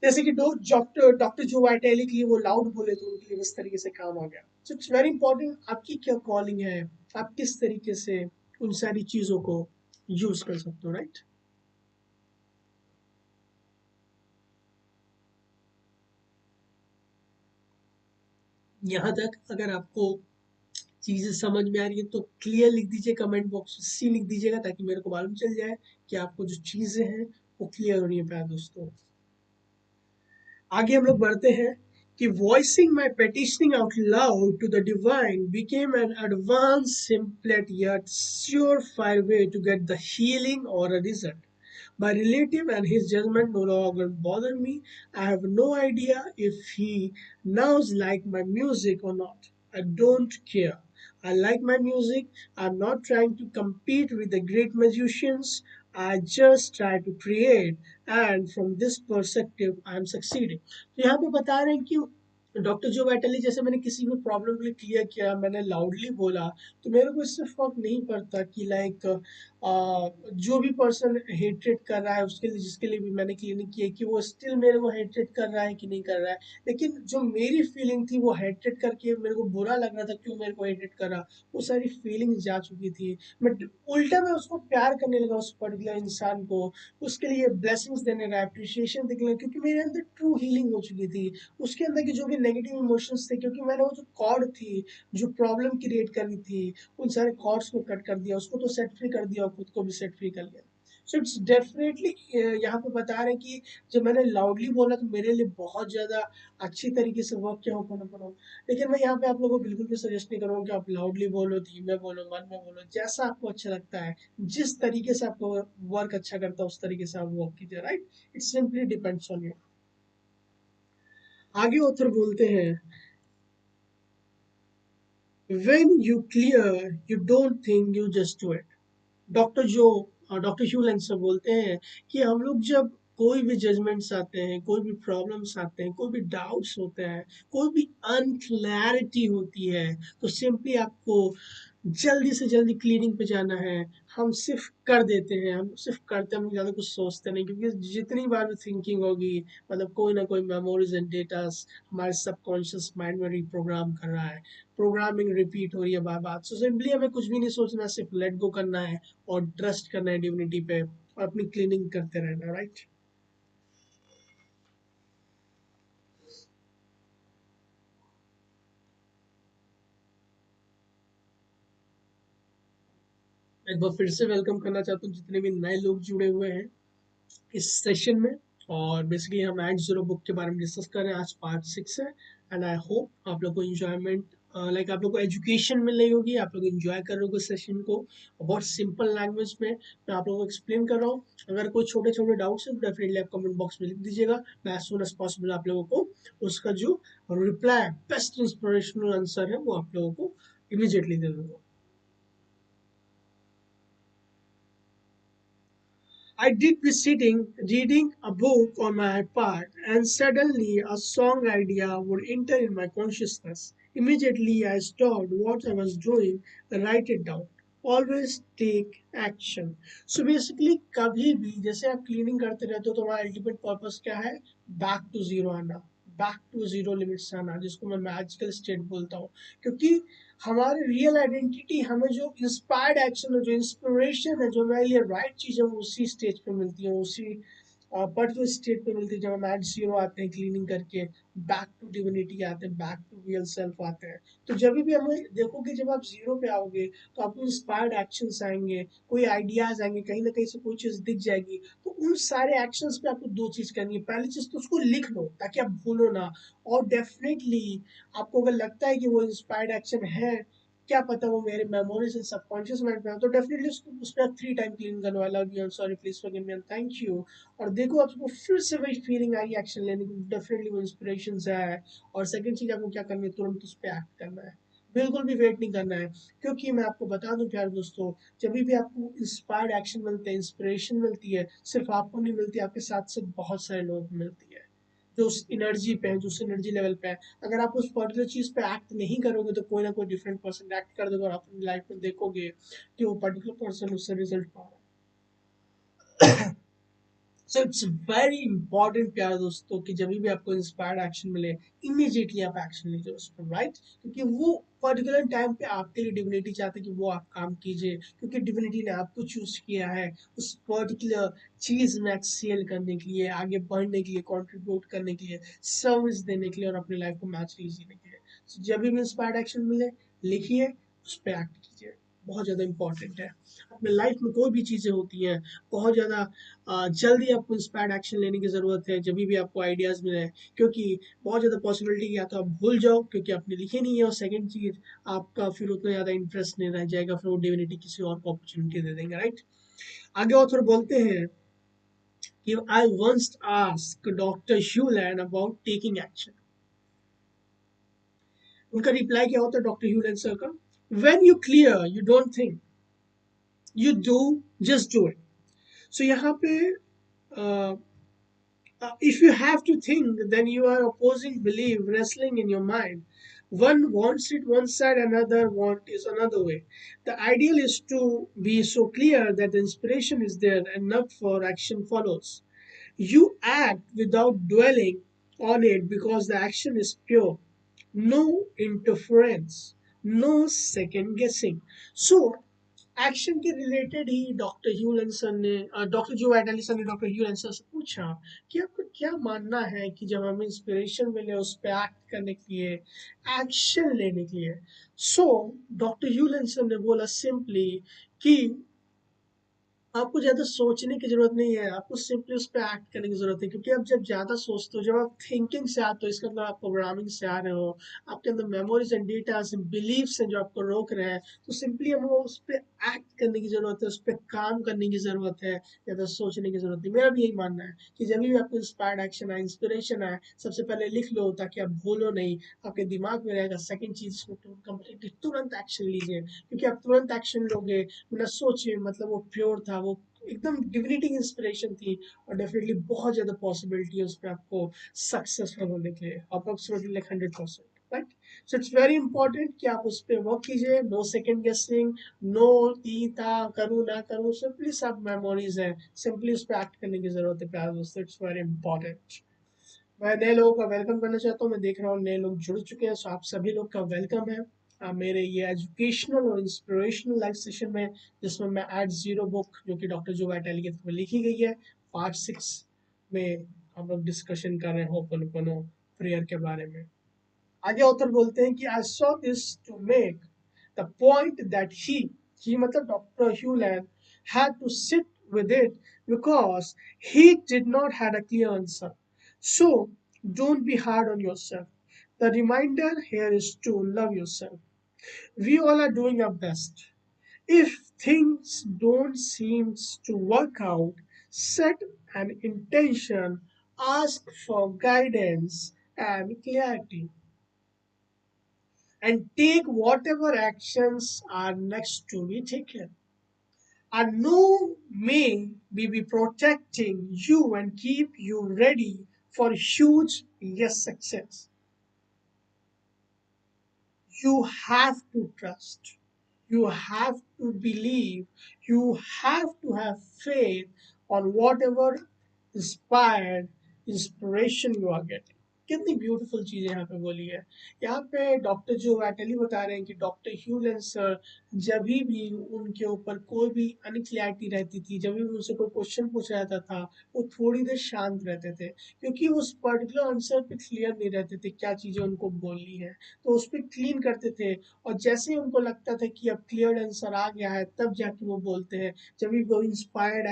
जैसे कि दो डॉक्टर जो वाइटेली के लिए वो लाउड बोले तो उनके लिए इस तरीके से काम आ गया। सो इट्स वेरी इंपॉर्टेंट आपकी क्या कॉलिंग है, आप किस तरीके से उन सारी चीजों को यूज कर सकते हो, राइट। यहाँ तक अगर आपको चीजें समझ में आ रही है तो क्लियर लिख दीजिए, कमेंट बॉक्स में सी लिख दीजिएगा, ताकि मेरे को मालूम चल जाए कि आपको जो चीजें हैं वो क्लियर हो रही है प्यारे दोस्तों। आगे हम लोग बढ़ते हैं कि voicing my petitioning out loud to the divine became an advanced, simple yet surefire way to get the healing or a result. My relative and his judgment no longer bother me. I have no idea if he now like my music or not. I don't care. I like my music. I'm not trying to compete with the great musicians. I just try to create, and from this perspective, I am succeeding. तो यहाँ पे बता रहे हैं कि डॉक्टर जो बैटली, जैसे मैंने किसी भी प्रॉब्लम के लिए क्लियर किया, मैंने लाउडली बोला, तो मेरे को इससे फर्क नहीं पड़ता कि लाइक जो भी पर्सन हेट्रेट कर रहा है उसके लिए, जिसके लिए भी मैंने क्लिनिक किया, कि वो स्टिल मेरे को हेट्रेट कर रहा है कि नहीं कर रहा है। लेकिन जो मेरी फीलिंग थी वो हेट्रेट करके मेरे को बुरा लग रहा था, क्यों मेरे को हेट्रेट कर रहा, वो सारी फीलिंग्स जा चुकी थी। बट उल्टा मैं उसको प्यार करने लगा, उस पर्टिकुलर इंसान को, उसके लिए ब्लेसिंग्स देने का, अप्रिशिएशन देने लगा, क्योंकि मेरे अंदर ट्रू हीलिंग हो चुकी थी। उसके अंदर की जो भी नेगेटिव इमोशंस थे, क्योंकि मैंने वो जो कॉर्ड थी जो प्रॉब्लम क्रिएट कर रही थी, उन सारे कॉर्ड्स को कट कर दिया, उसको तो सेट फ्री कर दिया और खुद को भी सेट फ्री कर लिया। सो इट्स डेफिनेटली यहाँ पे बता रहे हैं कि जब मैंने लाउडली बोला तो मेरे लिए बहुत ज़्यादा अच्छी तरीके से वर्क किया हो। लेकिन मैं यहाँ पे आप लोगों को बिल्कुल भी सजेस्ट नहीं करूँगा कि आप लाउडली बोलो, धीमे बोलो, मन में बोलो, जैसा आपको अच्छा लगता है, जिस तरीके से आपको वर्क अच्छा करता है उस तरीके से आप वर्क कीजिए, right. It simply depends on you. आगे ऑथर बोलते हैं When you clear, you don't think, you just do it. Doctor जो डॉक्टर ह्यू लेंसर बोलते हैं कि हम लोग जब कोई भी जजमेंट्स आते हैं, कोई भी प्रॉब्लम्स आते हैं, कोई भी डाउट्स होते हैं, कोई भी अनक्लैरिटी होती है, तो सिंपली आपको जल्दी से जल्दी क्लीनिंग पे जाना है। हम सिर्फ कर देते हैं, हम सिर्फ करते हैं, हम ज़्यादा कुछ सोचते नहीं, क्योंकि जितनी बार भी थिंकिंग होगी, मतलब कोई ना कोई मेमोरीज एंड डेटास हमारे सबकॉन्शियस माइंड में रिप्रोग्राम कर रहा है। प्रोग्रामिंग रिपीट हो रही है बार बार। सो सिंपली हमें कुछ भी नहीं सोचना, सिर्फ लेट गो करना है और ट्रस्ट करना है डिविनिटी पे और अपनी क्लीनिंग करते रहना, राइट। एक बार फिर से वेलकम करना चाहता हूँ जितने भी नए लोग जुड़े हुए हैं इस सेशन में। और बेसिकली हम एट जीरो बुक के बारे में डिस्कस कर रहे हैं, आज पार्ट 6 है। एंड आई होप आप लोग को इंजॉयमेंट, लाइक आप लोग को एजुकेशन मिल रही होगी, आप लोग इंजॉय कर रहे होगे सेशन को। और बहुत सिंपल लैंग्वेज में मैं आप लोगों को एक्सप्लेन कर रहा हूँ। अगर कोई छोटे छोटे डाउट्स हैं तो डेफिनेटली आप कमेंट बॉक्स में लिख दीजिएगा। मैं एज सुन एज पॉसिबल आप लोगों को उसका जो रिप्लाई, बेस्ट इंस्पिरेशनल आंसर है, वो आप लोगों को इमीजिएटली दे दूंगा। I did be sitting reading a book on my iPad, and suddenly a song idea would enter in my consciousness. Immediately, I stopped what I was doing and write it down. Always take action. So basically, कभी भी जैसे आप क्लीनिंग करते रहते हो तो हमारा अल्टीमेट पर्पस क्या है? बैक टू जीरो आना, बैक टू जीरो लिमिट्स आना, जिसको मैं मैजिकल स्टेट बोलता हूँ। क्योंकि हमारी रियल आइडेंटिटी, हमें जो इंस्पायर्ड एक्शन है, जो इंस्पिरेशन है, जो हमारे लिए राइट चीज़ है, वो उसी स्टेज पे मिलती है, उसी पर्टिकुलर स्टेट पे मिलती है जब हम एट जीरो आते हैं क्लीनिंग करके, बैक टू डिविनिटी आते हैं, बैक टू रियल सेल्फ आते हैं। तो जब भी हमें देखोगे, जब आप जीरो पे आओगे तो आपको इंस्पायर्ड एक्शंस आएंगे, कोई आइडियाज आएंगे, कहीं ना कहीं से कोई चीज़ दिख जाएगी। तो उन सारे एक्शंस पे आपको दो चीज़ करनी है। पहली चीज़ तो उसको लिख लो ताकि आप भूलो ना। और डेफिनेटली आपको अगर लगता है कि वो इंस्पायर्ड एक्शन है, क्या पता वो मेरे मेमोरी से सबकॉन्शियस माइंड पे है, तो डेफिनेटली उसको उस पर आप 3 टाइम क्लीन करने वाला be on sorry please forgive me and thank you. और देखो आपको फिर से वही फीलिंग आई एक्शन लेने की, डेफिनेटली वो इंस्पिरेशन से आया है। और सेकंड चीज आपको क्या करनी है, तुरंत उस पर एक्ट करना है। बिल्कुल भी वेट नहीं करना है। क्योंकि मैं आपको बता दूं प्यारे दोस्तों, जब भी आपको इंस्पायर्ड एक्शन मिलते हैं, इंस्पिरेशन मिलती है, सिर्फ आपको नहीं मिलती, आपके साथ साथ बहुत सारे लोग मिलती है जो उस एनर्जी पे है, जो उस एनर्जी लेवल पे है। अगर आप उस पर्टिकुलर चीज पे एक्ट नहीं करोगे तो कोई ना कोई डिफरेंट पर्सन एक्ट कर देगा और आप अपनी लाइफ में देखोगे कि वो पर्टिकुलर पर्सन उससे रिजल्ट पा रहा है। सो इट्स वेरी इंपॉर्टेंट प्यारे दोस्तों कि जब भी आपको इंस्पायर्ड एक्शन मिले, इमीडिएटली आप एक्शन लीजिए उस पर, राइट। क्योंकि वो पर्टिकुलर टाइम पे आपके लिए डिविनिटी चाहते हैं कि वो आप काम कीजिए, क्योंकि डिविनिटी ने आपको चूज किया है उस पर्टिकुलर चीज में एक्सेल करने के लिए, आगे बढ़ने के लिए, कंट्रीब्यूट करने के लिए, सर्विस देने के लिए और अपनी लाइफ को मैचली जीने के लिए। So, जब भी इंस्पायर्ड एक्शन मिले, लिखिए, उस पर एक्ट कीजिए। बहुत ज़्यादा इंपॉर्टेंट है। अपने लाइफ में कोई भी चीज़ें होती हैं, बहुत ज़्यादा जल्दी आपको इंस्पायर्ड एक्शन लेने की ज़रूरत है जब भी आपको आइडियाज़ मिले। क्योंकि बहुत ज़्यादा पॉसिबिलिटी या तो आप भूल जाओ क्योंकि आपने लिखे नहीं है, और सेकंड चीज़, आपका फिर उतना ज़्यादा इंटरेस्ट नहीं रह जाएगा, फिर वो डिविनिटी किसी और को अपॉर्चुनिटी दे देंगे, राइट। आगे ऑथर बोलते हैं कि I once asked doctor Hew Len about taking action. उनका रिप्लाई क्या होता है डॉक्टर ह्यूलैंड सर का? When you clear you don't think, you do, just do it. So यहाँ पे if you have to think, then you are opposing belief wrestling in your mind. One wants it one side, another want is another way. The ideal is to be so clear that the inspiration is there and enough for action follows. You act without dwelling on it because the action is pure. No interference, no second guessing. So, action के रिलेटेड ही डॉक्टर ह्यू लेंसन ने, डॉक्टर जो एडलिसन ने डॉक्टर ह्यू लेंसन से पूछा कि आपका क्या मानना है कि जब हमें इंस्पिरेशन मिले उस पर एक्ट करने के लिए, एक्शन लेने के लिए। सो डॉक्टर ह्यू लेंसन ने बोला सिंपली कि आपको ज़्यादा सोचने की ज़रूरत नहीं है, आपको सिंपली उस पे एक्ट करने की ज़रूरत है, क्योंकि आप जब ज़्यादा सोचते हो, जब आप थिंकिंग से आते हो, इसका मतलब आप प्रोग्रामिंग से आ रहे हो, आपके अंदर memories and datas and believes हैं जो आपको रोक रहे हैं, तो सिंपली हमें उस पे एक्ट करने की ज़रूरत है, उस पे काम करने की ज़रूरत है, ज़्यादा सोचने की ज़रूरत नहीं। मेरा भी यही मानना है कि जब भी आपको इंस्पायर्ड एक्शन आए, इंस्पिरेशन आए, सबसे पहले लिख लो ताकि आप भूलो नहीं, आपके दिमाग में रहेगा। सेकंड चीज़, कंप्लीटली तुरंत एक्शन लीजिए, क्योंकि आप तुरंत एक्शन लोगे बिना सोचे, मतलब वो प्योर था, वो एकदम डिविनिटी की इंस्पिरेशन थी, और डेफिनेटली बहुत ज़्यादा पॉसिबिलिटी है उसमें आपको सक्सेसफुल होने के लिए, approximately like 100%, right. So it's very important कि आप उस पर वर्क कीजिए, नो सेकेंड गेसिंग, नो ई था करूँ ना करूँ, सिंपली सब मेमोरीज हैं, सिंपली उस पर एक्ट करने की जरूरत है प्यारे दोस्तों, इट्स वेरी इंपॉर्टेंट। मैं नए लोगों का वेलकम करना चाहता हूँ, मैं देख रहा हूँ नए लोग जुड़ चुके हैं, सो आप सभी लोग का वेलकम है मेरे ये एजुकेशनल और इंस्पिरेशनल लाइफ सेशन में, जिसमें मैं एट जीरो बुक, जो कि डॉक्टर जो वाइटाली के थ्रू लिखी गई है, पार्ट 6 में हम लोग डिस्कशन कर रहे हैं होपनोपोनो प्रेयर के बारे में। आगे ऑथर बोलते हैं कि I saw this to make the point that he मतलब doctor Hew Len had to sit with it because he did not had a clear answer. So don't be hard on yourself. The reminder here is to love yourself. We all are doing our best. If things don't seem to work out, set an intention, ask for guidance and clarity, and take whatever actions are next to be taken. And no may we be protecting you and keep you ready for huge yes success. You have to trust. You have to believe. You have to have faith on whatever inspired inspiration you are getting. कितनी ब्यूटीफुल चीजें यहाँ पे बोली है। यहाँ पे डॉक्टर जो वैटली बता रहे हैं कि डॉक्टर ह्यूलन सर जब भी उनके ऊपर कोई भी अनक्लैरिटी रहती थी, जब भी उनसे कोई क्वेश्चन पूछा जाता था, वो थोड़ी देर शांत रहते थे, क्योंकि उस पर्टिकुलर आंसर पे क्लियर नहीं रहते थे क्या चीजें उनको बोलनी है, तो उस पर क्लीन करते थे, और जैसे ही उनको लगता था कि अब क्लियर आंसर आ गया है, तब जाके वो बोलते हैं, जब भी वो इंस्पायर्ड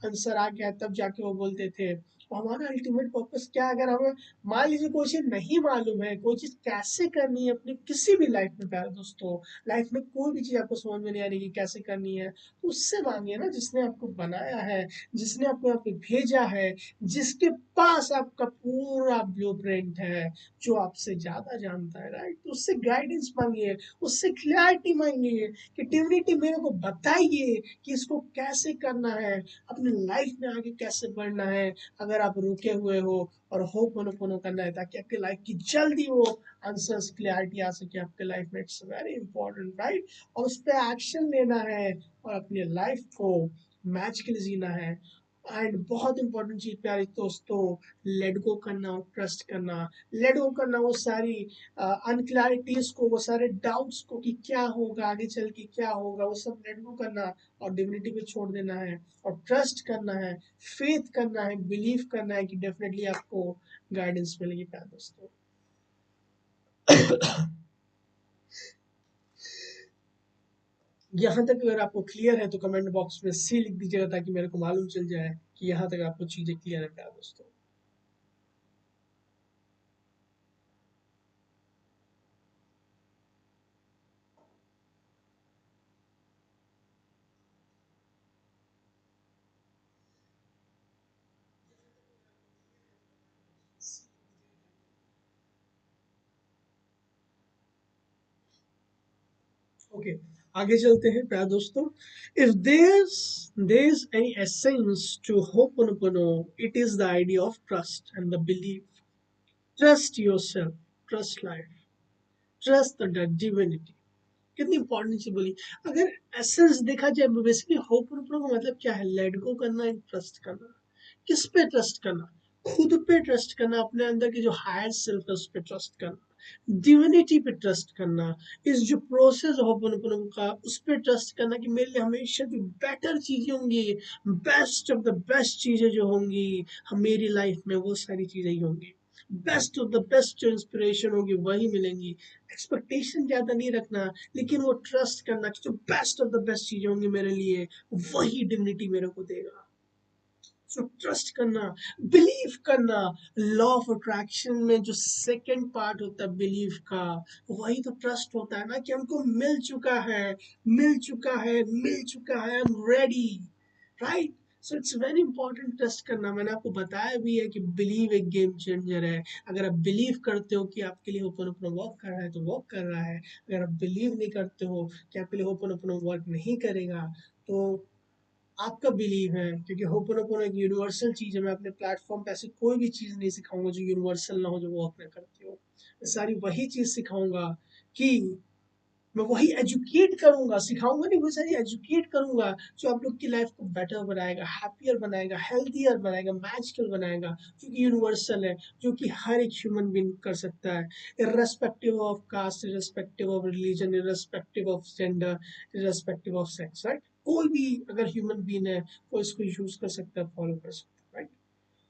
आंसर आ गया है, तब जाके वो बोलते थे। और हमारा अल्टीमेट पर्पस क्या है, अगर हमें मान लीजिए कोई चीज नहीं मालूम है, कोई चीज कैसे करनी है अपनी किसी भी लाइफ में, प्यारे दोस्तों, लाइफ में कोई भी चीज आपको समझ में नहीं आ रही कि कैसे करनी है, तो उससे मांगिए ना, जिसने आपको बनाया है, जिसने आपको यहाँ पे भेजा है, जिसके पास आपका पूरा ब्लूप्रिंट है, जो आपसे ज्यादा जानता है, राइट। तो उससे गाइडेंस मांगिए, उससे क्लैरिटी मांगिए कि डिविनिटी मेरे को बताइए कि इसको कैसे करना है, अपनी लाइफ में आगे कैसे बढ़ना है। अगर आप रुके हुए हो और होपनोपोनो करना है ताकि आपकी लाइफ की जल्दी वो आंसर्स क्लैरिटी आ सके आपके लाइफ में, इट्स वेरी इंपॉर्टेंट, राइट। और उस पर एक्शन लेना है और अपनी लाइफ को मैजिकली जीना है। एंड बहुत इंपॉर्टेंट चीज प्यारे दोस्तों, लेट गो करना और ट्रस्ट करना। लेट गो करना वो सारी अनक्लैरिटीज को, वो सारे डाउट्स को कि क्या होगा आगे चल के, क्या होगा, वो सब लेट गो करना और डिविनिटी पे छोड़ देना है, और ट्रस्ट करना है, फेथ करना है, बिलीव करना है कि डेफिनेटली आपको गाइडेंस मिलेगी प्यारे दोस्तों। यहाँ तक अगर आपको क्लियर है तो कमेंट बॉक्स में सी लिख दीजिएगा, ताकि मेरे को मालूम चल जाए कि यहाँ तक आपको चीजें क्लियर है प्यारे दोस्तों। ओके, आगे चलते हैं प्यारे दोस्तों। If there is any essence to ho'oponopono, it is the idea of trust and the belief. Trust yourself, trust life, trust the divinity. कितनी इंपॉर्टेंट चीज बोली। अगर एसेंस देखा जाए, बेसिकली होपनोपोनो का मतलब क्या है, लेट गो करना एंड ट्रस्ट करना। किस पे ट्रस्ट करना? खुद पे ट्रस्ट करना, अपने अंदर की जो हायर सेल्फ है उस पे ट्रस्ट करना, डिविनिटी पे ट्रस्ट करना, इस जो प्रोसेस होपनोपोनो का उस पे ट्रस्ट करना कि मेरे लिए हमेशा जो बेटर चीजें होंगी, बेस्ट ऑफ द बेस्ट चीजें जो होंगी हम मेरी लाइफ में, वो सारी चीजें ही होंगी। बेस्ट ऑफ द बेस्ट जो इंस्पिरेशन होगी वही मिलेंगी। एक्सपेक्टेशन ज्यादा नहीं रखना, लेकिन वो ट्रस्ट करना कि जो बेस्ट ऑफ द बेस्ट चीजें होंगी मेरे लिए वही डिविनिटी मेरे को देगा। सो ट्रस्ट करना, बिलीव करना। लॉ ऑफ अट्रैक्शन में जो सेकंड पार्ट होता है बिलीव का, वही तो ट्रस्ट होता है ना, कि हमको मिल चुका है, मिल चुका है, मिल चुका है, I am ready, right. So it's very important trust करना। मैंने आपको बताया भी है कि बिलीव एक गेम चेंजर है। अगर आप बिलीव करते हो कि आपके लिए ओपन ओपन वर्क कर रहा है तो वर्क कर रहा है। अगर आप बिलीव नहीं करते हो कि आपके लिए ओपन ओपन वर्क नहीं करेगा, तो आपका बिलीव है, क्योंकि होपोनोपोनो एक यूनिवर्सल चीज है। मैं अपने प्लेटफॉर्म पे ऐसी कोई भी चीज नहीं सिखाऊंगा जो यूनिवर्सल ना हो, जो वर्क ना करती हो। मैं सारी वही चीज सिखाऊंगा कि मैं वही एजुकेट करूंगा, सिखाऊंगा नहीं, वही सारी एजुकेट करूंगा जो आप लोग की लाइफ को बेटर बनाएगा, हैप्पियर बनाएगा, हेल्थियर बनाएगा, मैजिकल बनाएगा, जो कि यूनिवर्सल है, जो कि हर एक ह्यूमन बीइंग कर सकता है, irrespective of caste, irrespective of religion, irrespective of gender, irrespective of sex, right. कोई भी अगर ह्यूमन बीइंग है वो इसको यूज कर सकता है, फॉलो कर सकता है, right.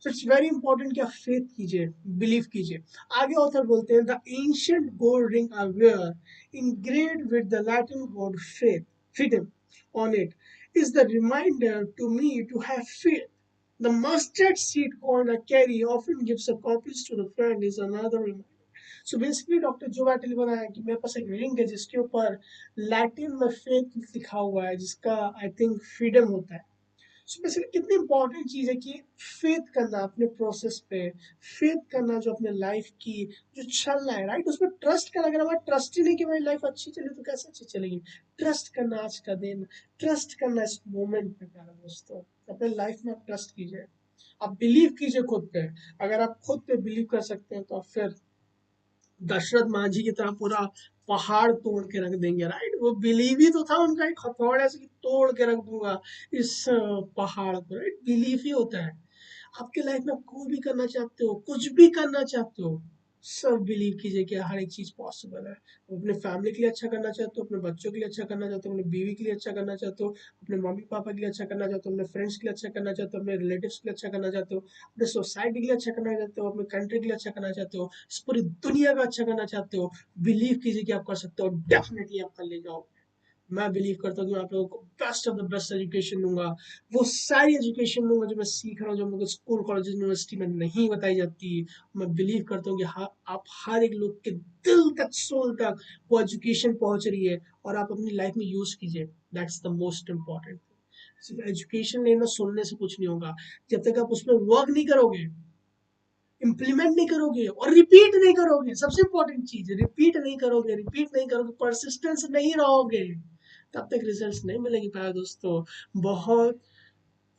So it's very important कि आप फेथ कीजिए, बिलीव कीजिए। आगे ऑथर बोलते हैं, the ancient gold ring I wear engraved with the Latin word faith, freedom, on it, is the reminder to me to have faith. The mustard seed coin I carry often gives a copies to the friend is another reminder. So basically doctor जो बैटल बनाया कि मेरे पास एक रिंग है जिसके ऊपर लैटिन में फेथ लिखा हुआ है, जिसका आई थिंक फ्रीडम होता है। सो बेसिकली कितनी इंपॉर्टेंट चीज है कि फेथ करना अपने प्रोसेस पे, फेथ करना जो अपने लाइफ की जो चल रहा है, राइट, उसमें ट्रस्ट करना। अगर हमारा ट्रस्ट ही नहीं कि मेरी लाइफ अच्छी चले तो कैसे अच्छी चलेगी। ट्रस्ट करना आज का दिन, ट्रस्ट करना इस मोमेंट पे, प्यारे दोस्तों। अपने लाइफ में आप ट्रस्ट कीजिए, आप बिलीव कीजिए खुद पे। अगर आप खुद पे बिलीव कर सकते हैं तो आप फिर दशरथ मांझी की तरह पूरा पहाड़ तोड़ के रख देंगे, राइट। वो बिलीव ही तो था उनका, एक हथौड़े से कि तोड़ के रख दूंगा इस पहाड़ को, राइट। बिलीव ही होता है। आपके लाइफ में आप कोई भी करना चाहते हो, कुछ भी करना चाहते हो, सब बिलीव कीजिए कि हर एक चीज पॉसिबल है। अपने फैमिली के लिए अच्छा करना चाहते हो, अपने बच्चों के लिए अच्छा करना चाहते हो, अपने बीवी के लिए अच्छा करना चाहते हो, अपने मम्मी पापा के लिए अच्छा करना चाहते हो, अपने फ्रेंड्स के लिए अच्छा करना चाहते हो, अपने रिलेटिव्स के लिए अच्छा करना चाहते हो, अपने सोसाइटी के लिए अच्छा करना चाहते हो, अपने कंट्री के लिए अच्छा करना चाहते हो, इस पूरी दुनिया का अच्छा करना चाहते हो, बिलीव कीजिए कि आप कर सकते हो, डेफिनेटली आप कर ले जाओ। मैं बिलीव करता हूँ कि मैं आप लोगों को best of the best education दूंगा। वो सारी एजुकेशन दूंगा जो मैं सीख रहा हूँ, जो मुझे स्कूल कॉलेज यूनिवर्सिटी में नहीं बताई जाती। मैं बिलीव करता हूँ कि हाँ, आप हर एक लोग के दिल तक, सोल तक वो एजुकेशन पहुंच रही है, और आप अपनी लाइफ में यूज कीजिए। That's the most important. सिर्फ एजुकेशन लेना, सुनने से कुछ नहीं होगा। जब तक आप उसमें वर्क नहीं करोगे, इम्प्लीमेंट नहीं करोगे और रिपीट नहीं करोगे, सबसे इंपॉर्टेंट चीज, रिपीट नहीं करोगे, रिपीट नहीं करोगे, परसिस्टेंस नहीं रहोगे, तब तक रिजल्ट्स नहीं मिलेंगे प्यारे दोस्तों। बहुत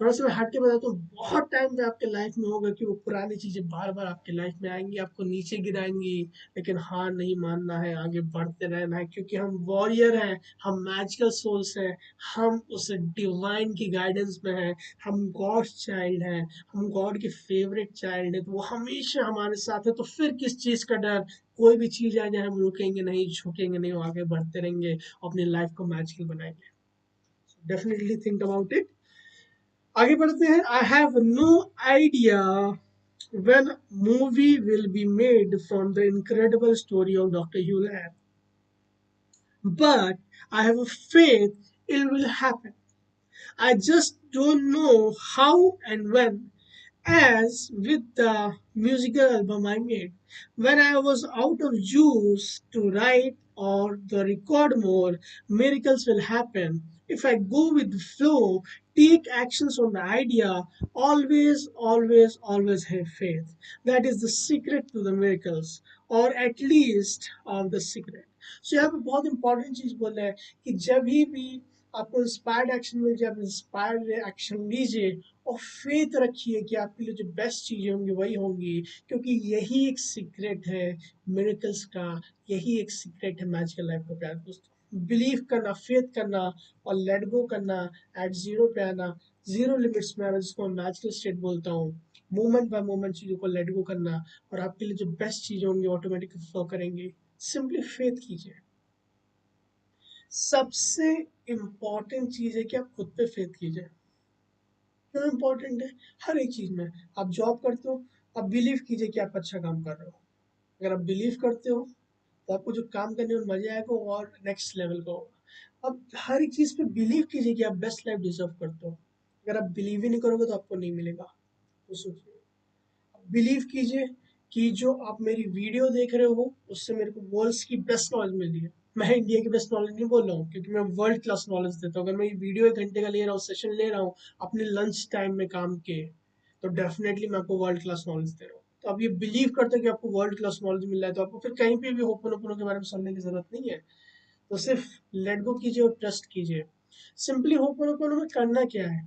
थोड़ा सा मैं हट के बताता हूँ, बहुत टाइम पे आपके लाइफ में होगा कि वो पुरानी चीजें बार बार आपके लाइफ में आएंगी, आपको नीचे गिराएंगी, लेकिन हार नहीं मानना है, आगे बढ़ते रहना है, क्योंकि हम वॉरियर हैं, हम मैजिकल सोल्स हैं, हम उस डिवाइन की गाइडेंस में हैं, हम गॉड चाइल्ड हैं, हम गॉड के फेवरेट चाइल्ड हैं, तो वो हमेशा हमारे साथ है। तो फिर किस चीज का डर। कोई भी चीज आ जाए हम रुकेंगे नहीं, झुकेंगे नहीं, आगे बढ़ते रहेंगे, अपनी लाइफ को मैजिकल बनाएंगे। Definitely think about it. आगे बढ़ते हैं। I have no idea when movie will be made from the incredible story of Dr. Hugh Lab, but I have a faith it will happen. I just don't know how and when. As with the musical album I made, when I was out of juice to write or the record more, miracles will happen. If I go with the flow, take actions on the idea, always, always, always have faith. That is the secret to the miracles, or at least of the secret. So यहाँ पे बहुत इंपॉर्टेंट चीज बोल रहा है कि जब भी आपको इंस्पायर्ड एक्शन मिल जाए, आप इंस्पायर्ड एक्शन लीजिए, और फेथ रखिए कि आपके लिए जो बेस्ट चीजें होंगी वही होंगी, क्योंकि यही एक सीक्रेट है मिरेकल्स का, यही एक सीक्रेट है मैजिकल लाइफ का, प्यारे दोस्तों। बिलीव करना, फेथ करना, और लेट गो करना, एट जीरो पे आना, जीरो लिमिट्स में आना, जिसको मैं मैजिकल स्टेट बोलता हूँ। मोमेंट बाय मोमेंट चीजों को लेट गो करना, और आपके लिए जो बेस्ट चीजें होंगी ऑटोमेटिकली फ्लो करेंगी। सिंपली फेथ कीजिए। सबसे इम्पॉर्टेंट चीज है कि आप खुद पे फेथ कीजिए। क्यों इम्पोर्टेंट है? हर एक चीज में। आप जॉब करते हो, अब बिलीव कीजिए कि आप अच्छा काम कर रहे हो। अगर आप बिलीव करते हो तो आपको जो काम करने में मजा आएगा वो और नेक्स्ट लेवल का होगा। अब हर एक चीज़ पे बिलीव कीजिए कि आप बेस्ट लाइफ डिजर्व करते हो। अगर आप बिलीव ही नहीं करोगे तो आपको नहीं मिलेगा। तो सोचिए, बिलीव कीजिए कि जो आप मेरी वीडियो देख रहे हो उससे मेरे को वर्ल्ड्स की बेस्ट नॉलेज मिल रही है। मैं इंडिया की बेस्ट नॉलेज नहीं बोल रहा हूँ, क्योंकि मैं वर्ल्ड क्लास नॉलेज देता हूँ। अगर मैं ये वीडियो 1 घंटे का ले रहा हूँ, सेशन ले रहा हूँ अपने लंच टाइम में काम के, तो डेफिनेटली मैं आपको वर्ल्ड क्लास नॉलेज दे रहा हूँ। तो आप ये बिलीव करते हो कि आपको वर्ल्ड क्लास नॉलेज मिल रहा है, तो आपको फिर कहीं पे भी होपन के बारे में सुनने की जरूरत नहीं है। तो सिर्फ लेट गो कीजिए और ट्रस्ट कीजिए। सिंपली होपन में करना क्या है,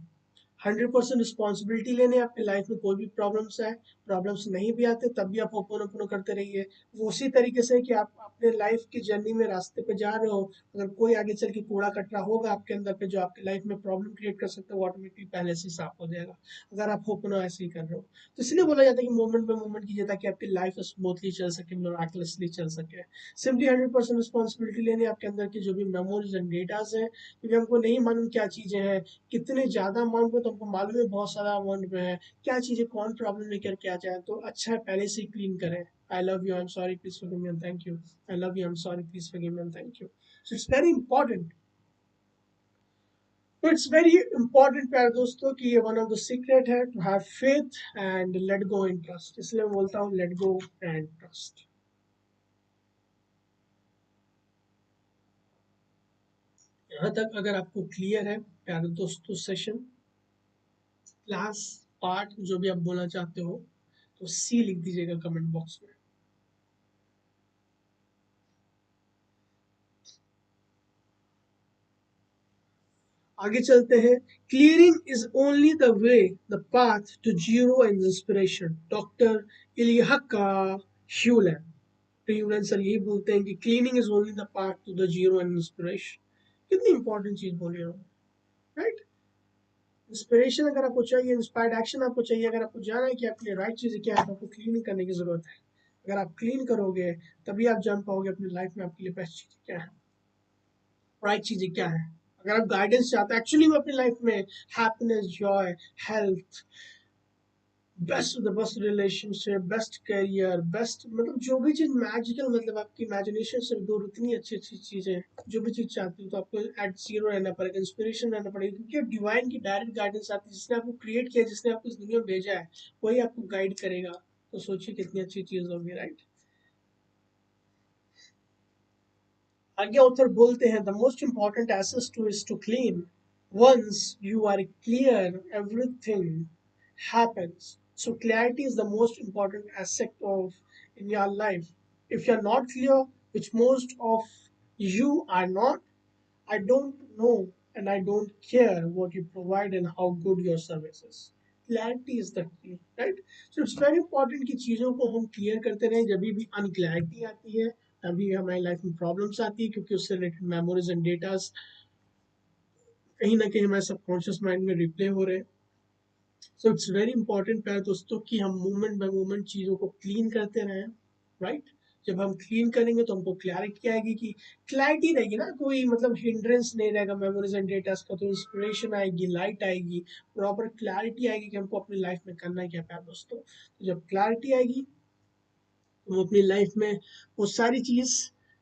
100% रिस्पॉन्सिबिलिटी लेने। आपकी लाइफ में कोई भी प्रॉब्लम्स है, प्रॉब्लम्स नहीं भी आते तब भी आप ओपन ओपन करते रहिए। वो उसी तरीके से कि आप अपने लाइफ की जर्नी में रास्ते पे जा रहे हो, अगर कोई आगे चल के कूड़ा कचरा होगा आपके अंदर पे जो आपकी लाइफ में प्रॉब्लम क्रिएट कर सकता है, वो ऑटोमेटिकली पहले से ही साफ हो जाएगा, अगर आप ओपन ऐसे ही कर रहे हो। तो इसलिए बोला जाता है कि मोमेंट बाय मोमेंट कीजिए ताकि आपकी लाइफ स्मूथली चल सके, मिराकलसली चल सके। सिंपली 100% रिस्पॉन्सिबिलिटी लेने, आपके अंदर की जो भी मेमोरीज एंड डेटाज है, क्योंकि हमको नहीं मालूम क्या चीजें हैं, कितने ज्यादा अमाउंट में तो हमको मालूम है बहुत सारा अमाउंट में है, क्या चीजें कौन प्रॉब्लम लेकर के आ जाए, तो अच्छा है पहले से ही क्लीन करें। I love you, I am sorry, please forgive me and thank you. I love you, I am sorry, please forgive me and thank you. So it's very important. तो इट्स वेरी इंपॉर्टेंट प्यारे दोस्तों कि ये वन ऑफ द सीक्रेट है to have faith and let go in trust. इसलिए मैं बोलता हूँ लेट गो एंड ट्रस्ट। यहाँ तक अगर आपको क्लियर है प्यारे दोस्तों, सेशन, क्लास, पार्ट, जो भी आप बोलना चाहते हो, तो सी लिख दीजिएगा कमेंट बॉक्स में। आगे चलते हैं। Clearing is only the way, the path to zero and inspiration, doctor Ihaleakala Hew Len. तो ह्यूलन सर यही बोलते हैं कि cleaning is only the path to the zero and inspiration. कितनी इंपॉर्टेंट चीज बोली हूँ, राइट। इंस्पिरेशन अगर आपको चाहिए, इंस्पायर्ड एक्शन आपको चाहिए, अगर आपको जाना है कि आपके लिए राइट चीज़ क्या है, तो आपको क्लीनिंग करने की जरूरत है। अगर आप क्लीन करोगे तभी आप जान पाओगे अपनी लाइफ में आपके लिए बेस्ट चीज़ क्या है, राइट चीज़ें क्या है। अगर आप गाइडेंस चाहते हैं एक्चुअली में अपनी लाइफ में, happiness, Joy, health, best the best relationship, best career, best मतलब जो भी चीज़ मैजिकल, मतलब आपकी इमेजिनेशन से दूर, इतनी अच्छी अच्छी चीज़ें, जो भी चीज़ चाहती हो, तो आपको एट जीरो रहना पड़ेगा, इंस्पिरेशन रहना पड़ेगा, क्योंकि डिवाइन की डायरेक्ट गाइडेंस आती है। जिसने आपको क्रिएट किया, जिसने आपको इस दुनिया में भेजा है, वही आपको गाइड करेगा। तो सोचिए कितनी अच्छी चीज़ होगी, राइट। आगे ऑथर बोलते हैं the most important asset to is to clean. Once you are clear everything happens. So clarity is the most important aspect of in your life. If you're not clear, which most of you are not, I don't know and I don't care what you provide and how good your service is. Clarity is the key, right? So it's very important कि चीज़ों को हम क्लियर करते रहें। जब भी अनक्लैरिटी आती है तभी हमारी लाइफ में प्रॉब्लम्स आती है, क्योंकि उससे रिलेटेड मेमोरीज एंड डेटास कहीं ना कहीं हमारे सबकॉन्शियस माइंड में रिप्ले हो रहे हैं। सो इट्स वेरी इंपॉर्टेंट प्यारे दोस्तों कि हम मूवमेंट बाय मूवमेंट चीज़ों को क्लीन करते रहें, राइट। जब हम क्लीन करेंगे तो हमको क्लैरिटी आएगी, कि क्लैरिटी रहेगी ना, कोई मतलब हिंड्रेंस नहीं रहेगा मेमोरीज एंड डेटास का, तो इंस्पिरेशन आएगी, लाइट आएगी, प्रॉपर क्लैरिटी आएगी कि हमको अपनी लाइफ में करना है क्या प्यारे दोस्तों। तो जब क्लैरिटी आएगी तो हम अपनी लाइफ में वो सारी चीज़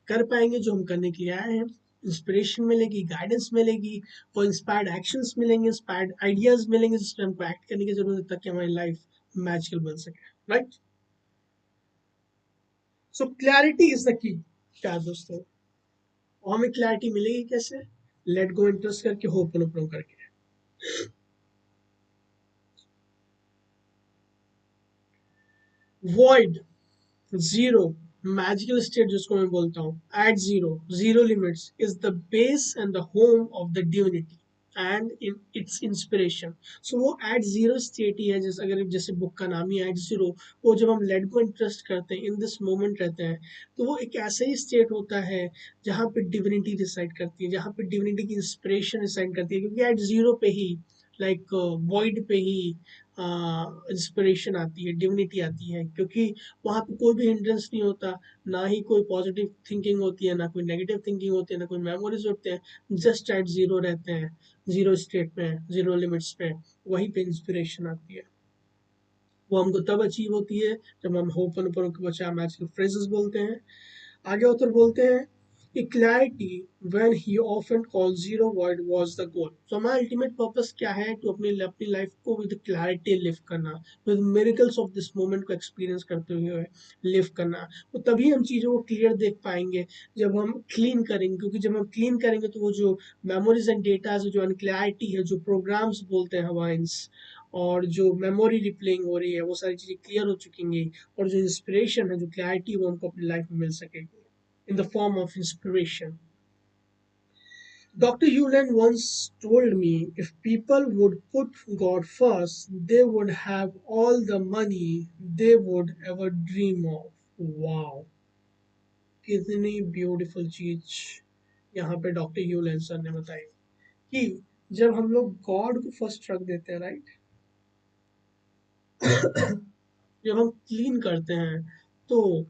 कर पाएंगे जो हम करने के लिए आए हैं। इंस्पिरेशन मिलेगी, गाइडेंस मिलेगी, वो इंस्पायर्ड एक्शंस मिलेंगे, इंस्पायर्ड आइडियाज मिलेंगे जिसमें हमको एक्ट करने की जरूरत है ताकि हमारी लाइफ मैजिकल बन सके, right. So clarity is the key, क्या दोस्तों। और हमें क्लैरिटी मिलेगी कैसे, लेट गो इंटरेस्ट करके, होप करके। वॉइड, जीरो, मैजिकल स्टेट जिसको मैं बोलता हूँ, at zero, zero limits is the base and the home of the divinity and in its inspiration. So वो एट जीरो स्टेट ही है, जैसे अगर जैसे बुक का नाम ही एट जीरो, वो जब हम लेट गो इंटरेस्ट करते हैं, इन दिस मोमेंट रहते हैं, तो वो एक ऐसा ही स्टेट होता है जहाँ पे डिविनिटी डिसाइड करती है, जहाँ पे डिविनिटी की इंस्पिरेशन डिसाइड करती है, क्योंकि एट जीरो पे ही, लाइक वॉइड पे ही इंस्पिरेशन आती है, डिविनिटी आती है, क्योंकि वहाँ पे कोई भी हिंड्रेंस नहीं होता, ना ही कोई पॉजिटिव थिंकिंग होती है, ना कोई नेगेटिव थिंकिंग होती है, ना कोई मेमोरीज होते हैं, जस्ट एट जीरो रहते हैं, जीरो स्टेट पे, जीरो लिमिट्स पे, वहीं पे इंस्पिरेशन आती है। वो हमको तब अचीव होती है जब हम होपनोपोनो के बचाव मैजिकल फ्रेजेस बोलते हैं। आगे ऑथर बोलते हैं कि clarity when he often call zero word was the goal. तो हमारा अल्टीमेट पर्पस क्या है, तो अपनी लाइफ को विद क्लैरिटी लिव करना, with miracles of this moment को एक्सपीरियंस करते हुए लिव करना। तो तभी हम चीज़ों को क्लियर देख पाएंगे जब हम क्लीन करेंगे, क्योंकि जब हम क्लीन करेंगे तो वो जो मेमोरीज एंड डेटा जो अनक्लैरिटी है, जो प्रोग्राम्स बोलते हैं हवाइंस, और जो मेमोरी रिप्लेइंग हो रही है, वो सारी चीज़ें क्लियर हो चुकेंगी, और जो इंस्पिरेशन है, जो क्लैरिटी, वो हमको अपनी लाइफ में मिल सकेगी in the form of inspiration. Dr. Hewland once told me if people would put God first, they would have all the money they would ever dream of. Wow! कितनी ब्यूटीफुल चीज यहाँ पे डॉक्टर ह्यूलन सर ने बताई कि जब हम लोग गॉड को फर्स्ट रख देते हैं, राइट, जब हम क्लीन करते हैं, तो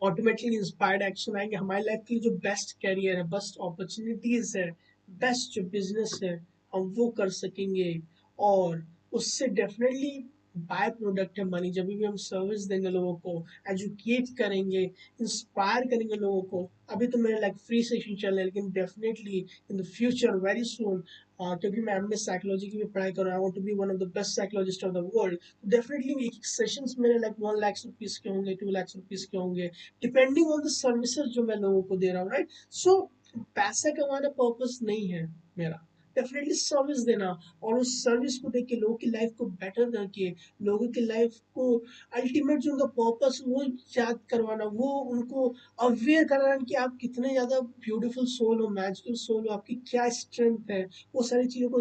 ऑटोमेटिकली इंस्पायर्ड एक्शन आएंगे। हमारी लाइफ की जो बेस्ट कैरियर है, बेस्ट अपॉर्चुनिटीज है, बेस्ट जो बिजनेस है, हम वो कर सकेंगे। और उससे डेफिनेटली बाय प्रोडक्ट है मनी। जब भी हम सर्विस देंगे लोगों को, एजुकेट करेंगे, इंस्पायर करेंगे लोगों को। अभी तो मेरे लाइक फ्री सेशन चल रहे हैं, लेकिन definitely in the future very soon, क्योंकि मैं एमएस साइकोलॉजी की भी पढ़ाई कर रहा हूँ, to be one of the best psychologist of the world, definitely एक सेशंस मेरे लाइक 1 लाख रुपीज के होंगे, 2 लाख रुपीज के होंगे, डिपेंडिंग ऑन द सर्विसेज जो मैं लोगों को दे रहा हूँ, राइट। सो पैसा कमाना पर्पस नहीं है मेरा, डेफिनेटली सर्विस देना, और उस सर्विस को देख के लोगों की लाइफ को बेटर करके, लोगों की लाइफ को अल्टीमेट जो उनका पर्पस वो याद करवाना, वो उनको अवेयर कराना कि आप कितने ज़्यादा ब्यूटीफुल सोल हो, मैजिकल सोल हो, आपकी क्या स्ट्रेंथ है, वो सारी चीज़ों को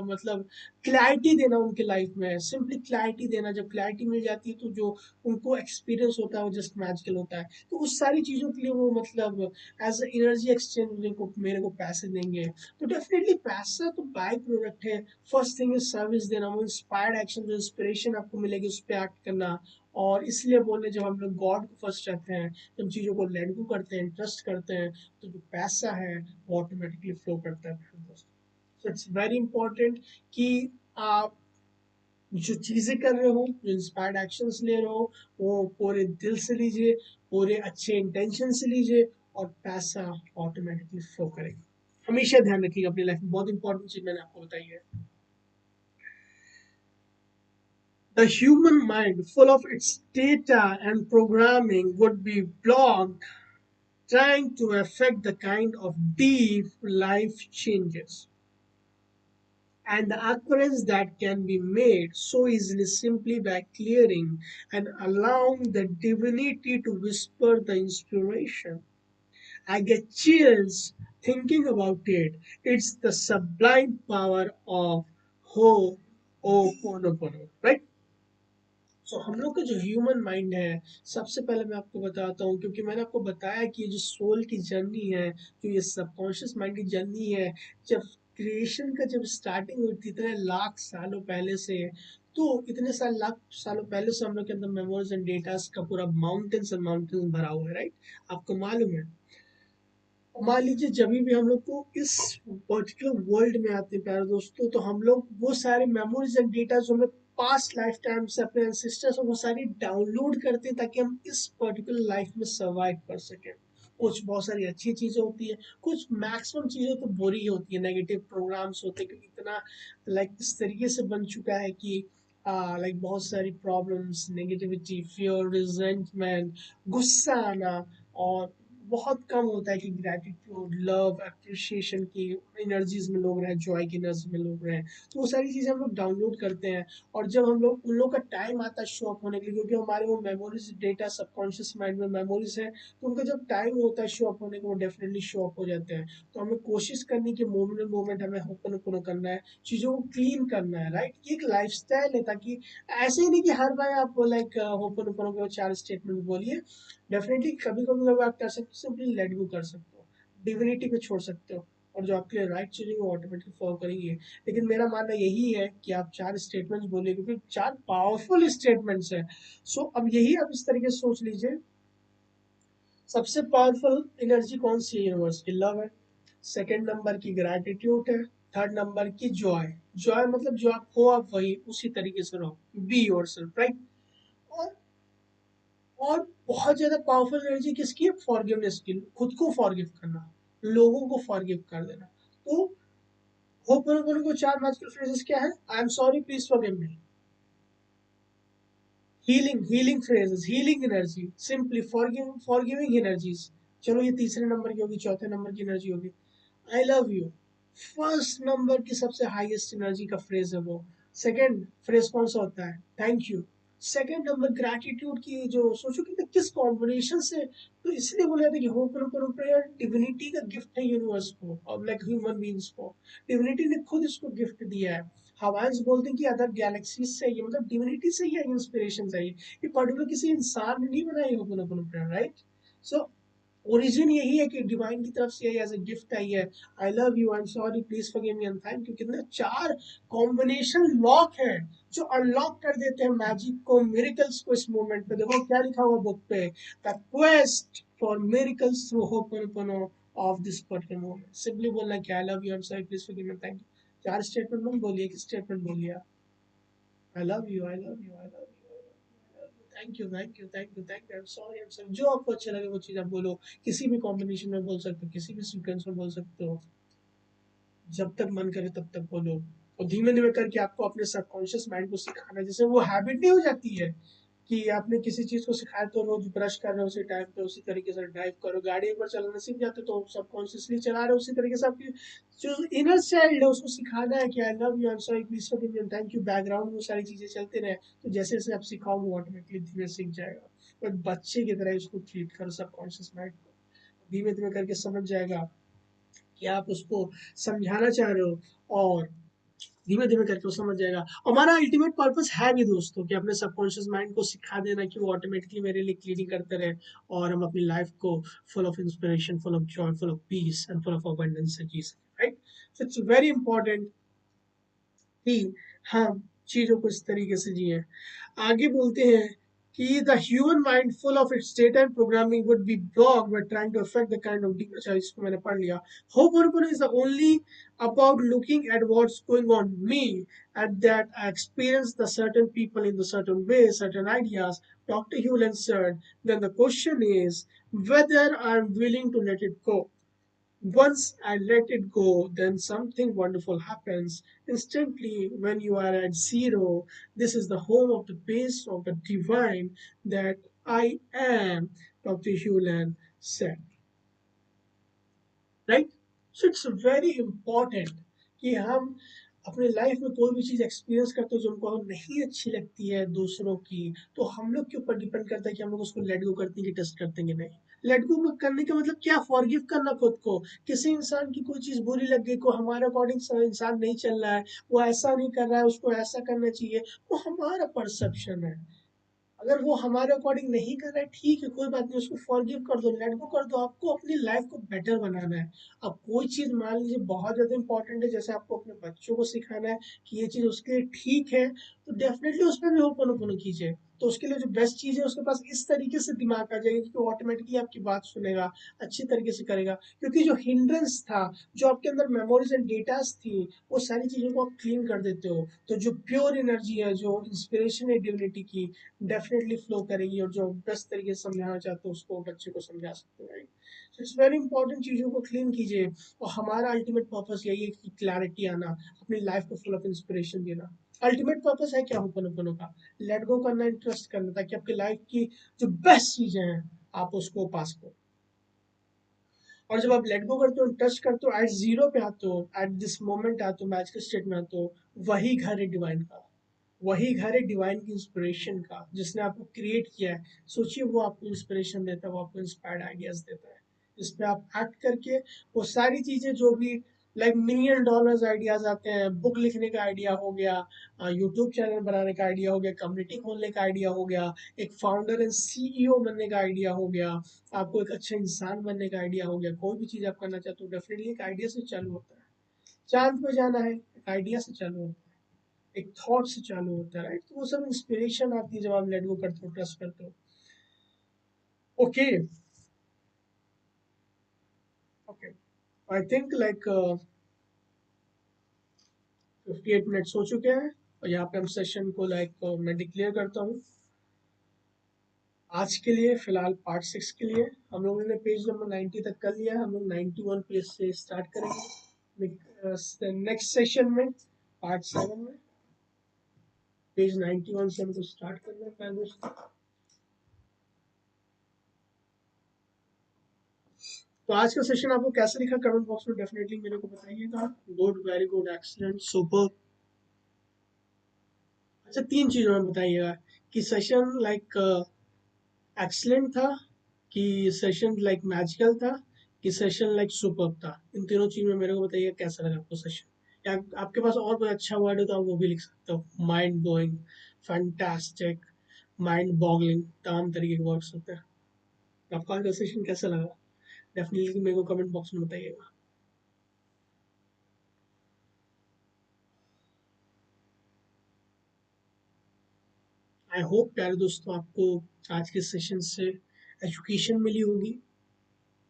मतलब क्लैरिटी देना उनके लाइफ में, सिंपली क्लैरिटी देना। जब क्लैरिटी मिल जाती है तो जो उनको एक्सपीरियंस होता है वो जस्ट मैजिकल होता है। तो उस सारी चीज़ों के लिए वो मतलब एज एनर्जी एक्सचेंज मेरे को पैसे देंगे। तो डेफिनेटली पैसा तो बाय प्रोडक्ट है। फर्स्ट थिंग इज सर्विस देना, वो इंस्पायर्ड एक्शन, जो इंस्पिरेशन आपको मिलेगी उस पर एक्ट करना। और इसलिए बोले, जब हम लोग गॉड को फर्स्ट रखते हैं, जब चीज़ों को लेट गो करते हैं, ट्रस्ट करते हैं, तो जो पैसा है वो ऑटोमेटिकली फ्लो करता है दोस्तों। सो इट्स वेरी इंपॉर्टेंट कि आप जो चीज़ें कर रहे हो, जो इंस्पायर्ड एक्शंस ले रहे हो, वो पूरे दिल से लीजिए, पूरे अच्छे इंटेंशन से लीजिए, और पैसा ऑटोमेटिकली फ्लो करेगा। हमेशा ध्यान रखिएगा अपनी लाइफ में, बहुत इंपॉर्टेंट चीज मैंने आपको बताई है। The human mind, full of its data and programming, would be blocked trying to affect the kind of deep life changes and the occurrence that can be made so easily simply by clearing and allowing the divinity to whisper the inspiration. I get chills thinking about it. It's the sublime power of Ho'oponopono, right? सो हम लोग का जो ह्यूमन माइंड है, सबसे पहले मैं आपको बताता हूँ, क्योंकि मैंने आपको बताया कि ये जो सोल की जर्नी है, जो ये सबकॉन्शियस माइंड की जर्नी है, जब क्रिएशन का जब स्टार्टिंग हुई थी इतने लाख सालों पहले से, तो इतने साल लाख सालों पहले से हम लोग के अंदर मेमोरीज एंड डेटास का पूरा माउंटेन्स एंड माउंटेन्स भरा हुआ है, राइट। आपको मालूम है, मान लीजिए जब भी हम लोग को इस पर्टिकुलर वर्ल्ड में आते हैं प्यारे दोस्तों, तो हम लोग वो सारे मेमोरीज एंड डेटा जो हमें पास्ट लाइफ टाइम से अपने एंसेस्टर्स, वो सारी डाउनलोड करते हैं ताकि हम इस पर्टिकुलर लाइफ में सर्वाइव कर सकें। कुछ बहुत सारी अच्छी चीजें होती है, कुछ मैक्सिमम चीजें तो बुरी होती है, नेगेटिव प्रोग्राम्स होते हैं, क्योंकि इतना लाइक इस तरीके से बन चुका है कि लाइक बहुत सारी प्रॉब्लम्स, नेगेटिविटी, फियर, रिजेंटमेंट, गुस्सा आना, और बहुत कम होता है कि ग्रैटिट्यूड, लव, अप्रिशिएशन की एनर्जीज में लोग रहे, जॉय की एनर्जी में लोग रहे। तो वो सारी चीज़ें हम लोग डाउनलोड करते हैं, और जब हम लोग उन लोग का टाइम आता है शो अप होने के लिए, क्योंकि हमारे वो मेमोरीज डेटा सबकॉन्शियस माइंड में मेमोरीज है, तो उनका जब टाइम होता है शो अप होने का, वो डेफिनेटली शो अप हो जाते हैं। तो हमें कोशिश करनी कि मोमेंट मोमेंट हमें होपन करना है, चीज़ों को क्लीन करना है, राइट। ये एक लाइफ स्टाइल है, ताकि ऐसे ही नहीं कि हर बार आप लाइक होपन के 4 स्टेटमेंट बोलिए। डेफिनेटली कभी कभी लोग आप कर सकते हो, सिंपली लेट गो कर सकते हो, डिविनिटी पे छोड़ सकते हो, और जो आपके लिए राइट चीजें वो ऑटोमेटिकली फॉलो करेंगे। लेकिन मेरा मानना यही है कि आप 4 स्टेटमेंट्स बोलिए, क्योंकि 4 पावरफुल स्टेटमेंट्स हैं। सो अब यही आप इस तरीके से सोच लीजिए, सबसे पावरफुल एनर्जी कौन सी है यूनिवर्स की? लव है। सेकेंड नंबर की ग्रैटिट्यूड है। थर्ड नंबर की जॉय। जॉय मतलब जो आप हो आप वही उसी तरीके से रहो, बी योर सेल्फ, राइट। और और बहुत ज्यादा पावरफुल एनर्जी किसकी है, फॉरगिवनेस की, खुद को फॉरगिव करना, लोगों को फॉरगिव कर देना। तो होपन को चार मैजिकल फ्रेजेस क्या है, आई am sorry please forgive me, healing phrases, healing energy, simply forgiving energies. चलो ये तीसरे नंबर की होगी, चौथे नंबर की एनर्जी होगी आई लव यू। फर्स्ट नंबर की सबसे हाईएस्ट एनर्जी का फ्रेज है वो। सेकंड फ्रेज कौन सा होता है, thank you. Second number gratitude की, जो सोचो कि किस कॉम्बिनेशन से, तो इसलिए बोला जाता है कि होपन प्रेयर डिविनिटी का गिफ्ट है यूनिवर्स को और लाइक ह्यूमन बींग्स को, डिविनिटी ने खुद इसको गिफ्ट दिया है। हवाइंस बोलते हैं कि अदर गैलेक्सीज से ये मतलब डिविनिटी से ही इंस्पिरेशन है ये पर्टिकुलर किसी इंसान ने नहीं बनाई होपन प्रेयर, राइट। सो ओरिजिन यही है कि डिवाइन की तरफ से एज ए गिफ्ट आई है। आई love you, I am sorry please forgive me and thank you, कितना चार कॉम्बिनेशन लॉक है जो अनलॉक कर देते हैं मैजिक को, मिरेकल्स को। इस मोमेंट पे देखो क्या लिखा हुआ बुक पे, the quest for miracles through होपन of this particular moment. Simply बोलना कि I love you, I am sorry please forgive me thank you. चार स्टेटमेंट में बोलिए, कि स्टेटमेंट बोलिए, I love you, I love you, I love you, thank you, thank you, thank you, thank you, I am sorry, I am sorry, जो आपको अच्छा लगे वो चीज आप बोलो। किसी भी कॉम्बिनेशन में बोल सकते हो, किसी भी सीक्वेंस में बोल सकते हो, जब तक मन करे तब तक बोलो। और धीमे धीमे करके आपको अपने सबकॉन्शियस माइंड को सिखाना है, जैसे वो हैबिट नहीं हो जाती है कि आपने किसी चीज को सिखाया तो रोज ब्रश कर रहे हो उसी टाइम पे, उसी तरीके से ड्राइव करो, गाड़ी एक बार चलाना सीख जाते तो सबकॉन्शियसली चला रहे हो उसी तरीके से। आपकी जो इनर चाइल्ड है उसको सिखाना है कि I love you, I am sorry please forgive me, thank you, background में वो सारी चीजें चलते रहे, तो जैसे जैसे आप सिखाओ वो ऑटोमेटिकली धीरे सीख जाएगा। बट बच्चे की तरह इसको ट्रीट करो सबकॉन्शियस माइंड को, धीमे धीमे करके समझ जाएगा कि आप उसको समझाना चाह रहे हो, और धीमे धीमे करके वो समझ जाएगा। हमारा अल्टीमेट पर्पस है भी दोस्तों कि अपने सबकॉन्शियस माइंड को सिखा देना कि वो ऑटोमेटिकली मेरे लिए क्लीनिंग करते रहे, और हम अपनी लाइफ को full of inspiration, full of Joy, full of peace and full of abundance से जी सके, right. So it's very important कि हम चीजों को इस तरीके से जिए। आगे बोलते हैं कि the human mind full of its data and programming would be blocked by trying to affect the kind of deep. अच्छा इसको मैंने पढ़ लिया। Ho'oponopono is only about looking at what's going on me, at that I experience the certain people in the certain way, certain ideas. Dr. Hewlett said, then the question is whether I'm willing to let it go. Once I let it go, then something wonderful happens. Instantly, when you are at zero, this is the home of the base of the divine that I am, Dr. Hewland said. Right. So it's very important कि हम अपने लाइफ में कोई भी चीज एक्सपीरियंस करते हो जो हमको नहीं अच्छी लगती है दूसरों की, तो हम लोग के ऊपर डिपेंड करता है कि हम लोग उसको लेट गो करते हैं कि टेस्ट करते हैं कि नहीं। लेट गो करने का मतलब क्या, फॉरगिव करना खुद को। किसी इंसान की कोई चीज बुरी लग गई, को हमारे अकॉर्डिंग इंसान नहीं चल रहा है, वो ऐसा नहीं कर रहा है, उसको ऐसा करना चाहिए, वो हमारा परसेप्शन है। अगर वो हमारे अकॉर्डिंग नहीं कर रहा है, ठीक है, कोई बात नहीं, उसको फॉरगिव कर दो, लेट गो कर दो। आपको अपनी लाइफ को बेटर बनाना है। अब कोई चीज मान लीजिए बहुत ज्यादा इंपॉर्टेंट है, जैसे आपको अपने बच्चों को सिखाना है कि ये चीज उसके लिए ठीक है, तो डेफिनेटली उस पर भी ओपन ओपन कीजिए। तो उसके लिए जो बेस्ट चीज है उसके पास इस तरीके से दिमाग आ जाएगा कि वो ऑटोमेटिकली आपकी बात सुनेगा, अच्छी तरीके से करेगा। क्योंकि जो हिंड्रेंस था, जो आपके अंदर मेमोरीज एंड डेटास थी, वो सारी चीजों को आप क्लीन कर देते हो, तो जो प्योर एनर्जी है, जो इंस्पिरेशन है डिविनिटी की, डेफिनेटली फ्लो करेगी, और जो बेस्ट तरीके से समझाना चाहते हो उसको बच्चे को समझा सकते हो, right. So it's very important, चीज़ों को क्लीन कीजिए। और हमारा अल्टीमेट पर्पस यही है कि क्लैरिटी आना, अपनी लाइफ को फुल ऑफ इंस्पिरेशन देना। अल्टीमेट पर्पस है क्या होपनोपोनो का, लेट गो करना, इंटरेस्ट करना, ताकि आपकी लाइफ की जो बेस्ट चीजें हैं आप उसको पास करो। और जब आप लेट गो करते हो, टच करते हो, एट जीरो पे आते हो, एट दिस मोमेंट आते हो, मैच के स्टेट में आते हो, वही घर है डिवाइन का, वही घर है डिवाइन की इंस्पिरेशन का, जिसने आपको क्रिएट किया है। सोचिए वो आपको इंस्पिरेशन देता है, वो आपको इंस्पायर्ड आइडियाज देता है, जिस पे आप एक्ट करके वो सारी चीजें जो भी लाइक मिलियन डॉलर्स आइडियाज आते हैं, बुक लिखने का आइडिया हो गया, यूट्यूब चैनल बनाने का आइडिया हो गया, कम्युनिटी खोलने का आइडिया हो गया, एक फाउंडर एंड सीईओ बनने का आइडिया हो गया, आपको एक अच्छा इंसान बनने का आइडिया हो गया, कोई भी चीज आप करना चाहते हो डेफिनेटली एक आइडिया से चालू होता है। चांद पे जाना है, एक आइडिया से चालू होता है, एक थॉट से चालू होता है, राइट। तो वो सब इंस्पिरेशन आती है जब आप लेट गो करते हो, ट्रस्ट करते हो। Okay, okay, I think like 58 minutes हो चुके हैं और यहाँ पे हम सेशन को मैं डिक्लेयर करता हूँ आज के लिए। फिलहाल पार्ट 6 के लिए हम लोगों ने पेज नंबर 90 तक कर लिया है, हम लोग 91 पेज से स्टार्ट करेंगे नेक्स्ट सेशन में, पार्ट 7 में। पेज 91 से हमको स्टार्ट करना है प्यारे दोस्तों। तो आज का सेशन आपको कैसा दिखा कमेंट बॉक्स में डेफिनेटली मेरे को बताइएगा। Good, very good, excellent, super. अच्छा, 3 चीजों में बताइएगा कि सेशन एक्सीलेंट था, कि सेशन मैजिकल था, कि सेशन सुपर था। इन तीनों चीज में मेरे को बताइए कैसा लगा आपको सेशन। या आपके पास और कोई अच्छा वर्ड हो तो आप वो भी लिख सकते हो। Mind blowing, fantastic, mind boggling, तमाम तरीके के वर्ड्स होते हैं। आपका आज का सेशन कैसा लगा डेफिनेटली मेरे को कमेंट बॉक्स में बताइएगा। आई होप प्यारे दोस्तों आपको आज के सेशन से एजुकेशन मिली होगी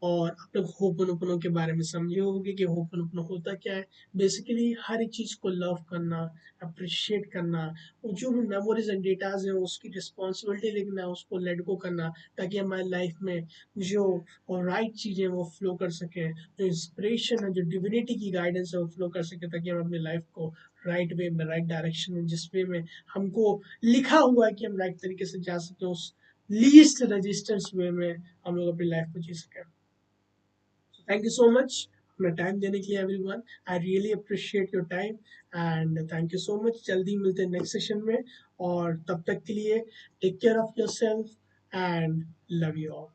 और आप लोग होपनोपनो के बारे में समझे होंगे कि होपनोपनो होता क्या है। बेसिकली हर एक चीज़ को लव करना, अप्रिशिएट करना, और जो भी मेमोरीज एंड डेटाज हैं उसकी रिस्पॉन्सिबिलिटी लेना, उसको लेट गो करना, ताकि हमारी लाइफ में जो और राइट चीज़ें वो फ्लो कर सकें, जो इंस्पिरेशन है, जो डिविनिटी की गाइडेंस है वो फ्लो कर सके, ताकि हम अपनी लाइफ को राइट वे में, राइट डायरेक्शन में, जिस वे में हमको लिखा हुआ है कि हम राइट तरीके से जा सकें, उस लीस्ट रेजिस्टेंस वे में हम लोग अपनी लाइफ को जी सकें। थैंक यू सो मच अपना टाइम देने के लिए everyone. I really appreciate your time and thank you so much. जल्दी मिलते हैं नेक्स्ट सेशन में, और तब तक के लिए take care of your self and love you all.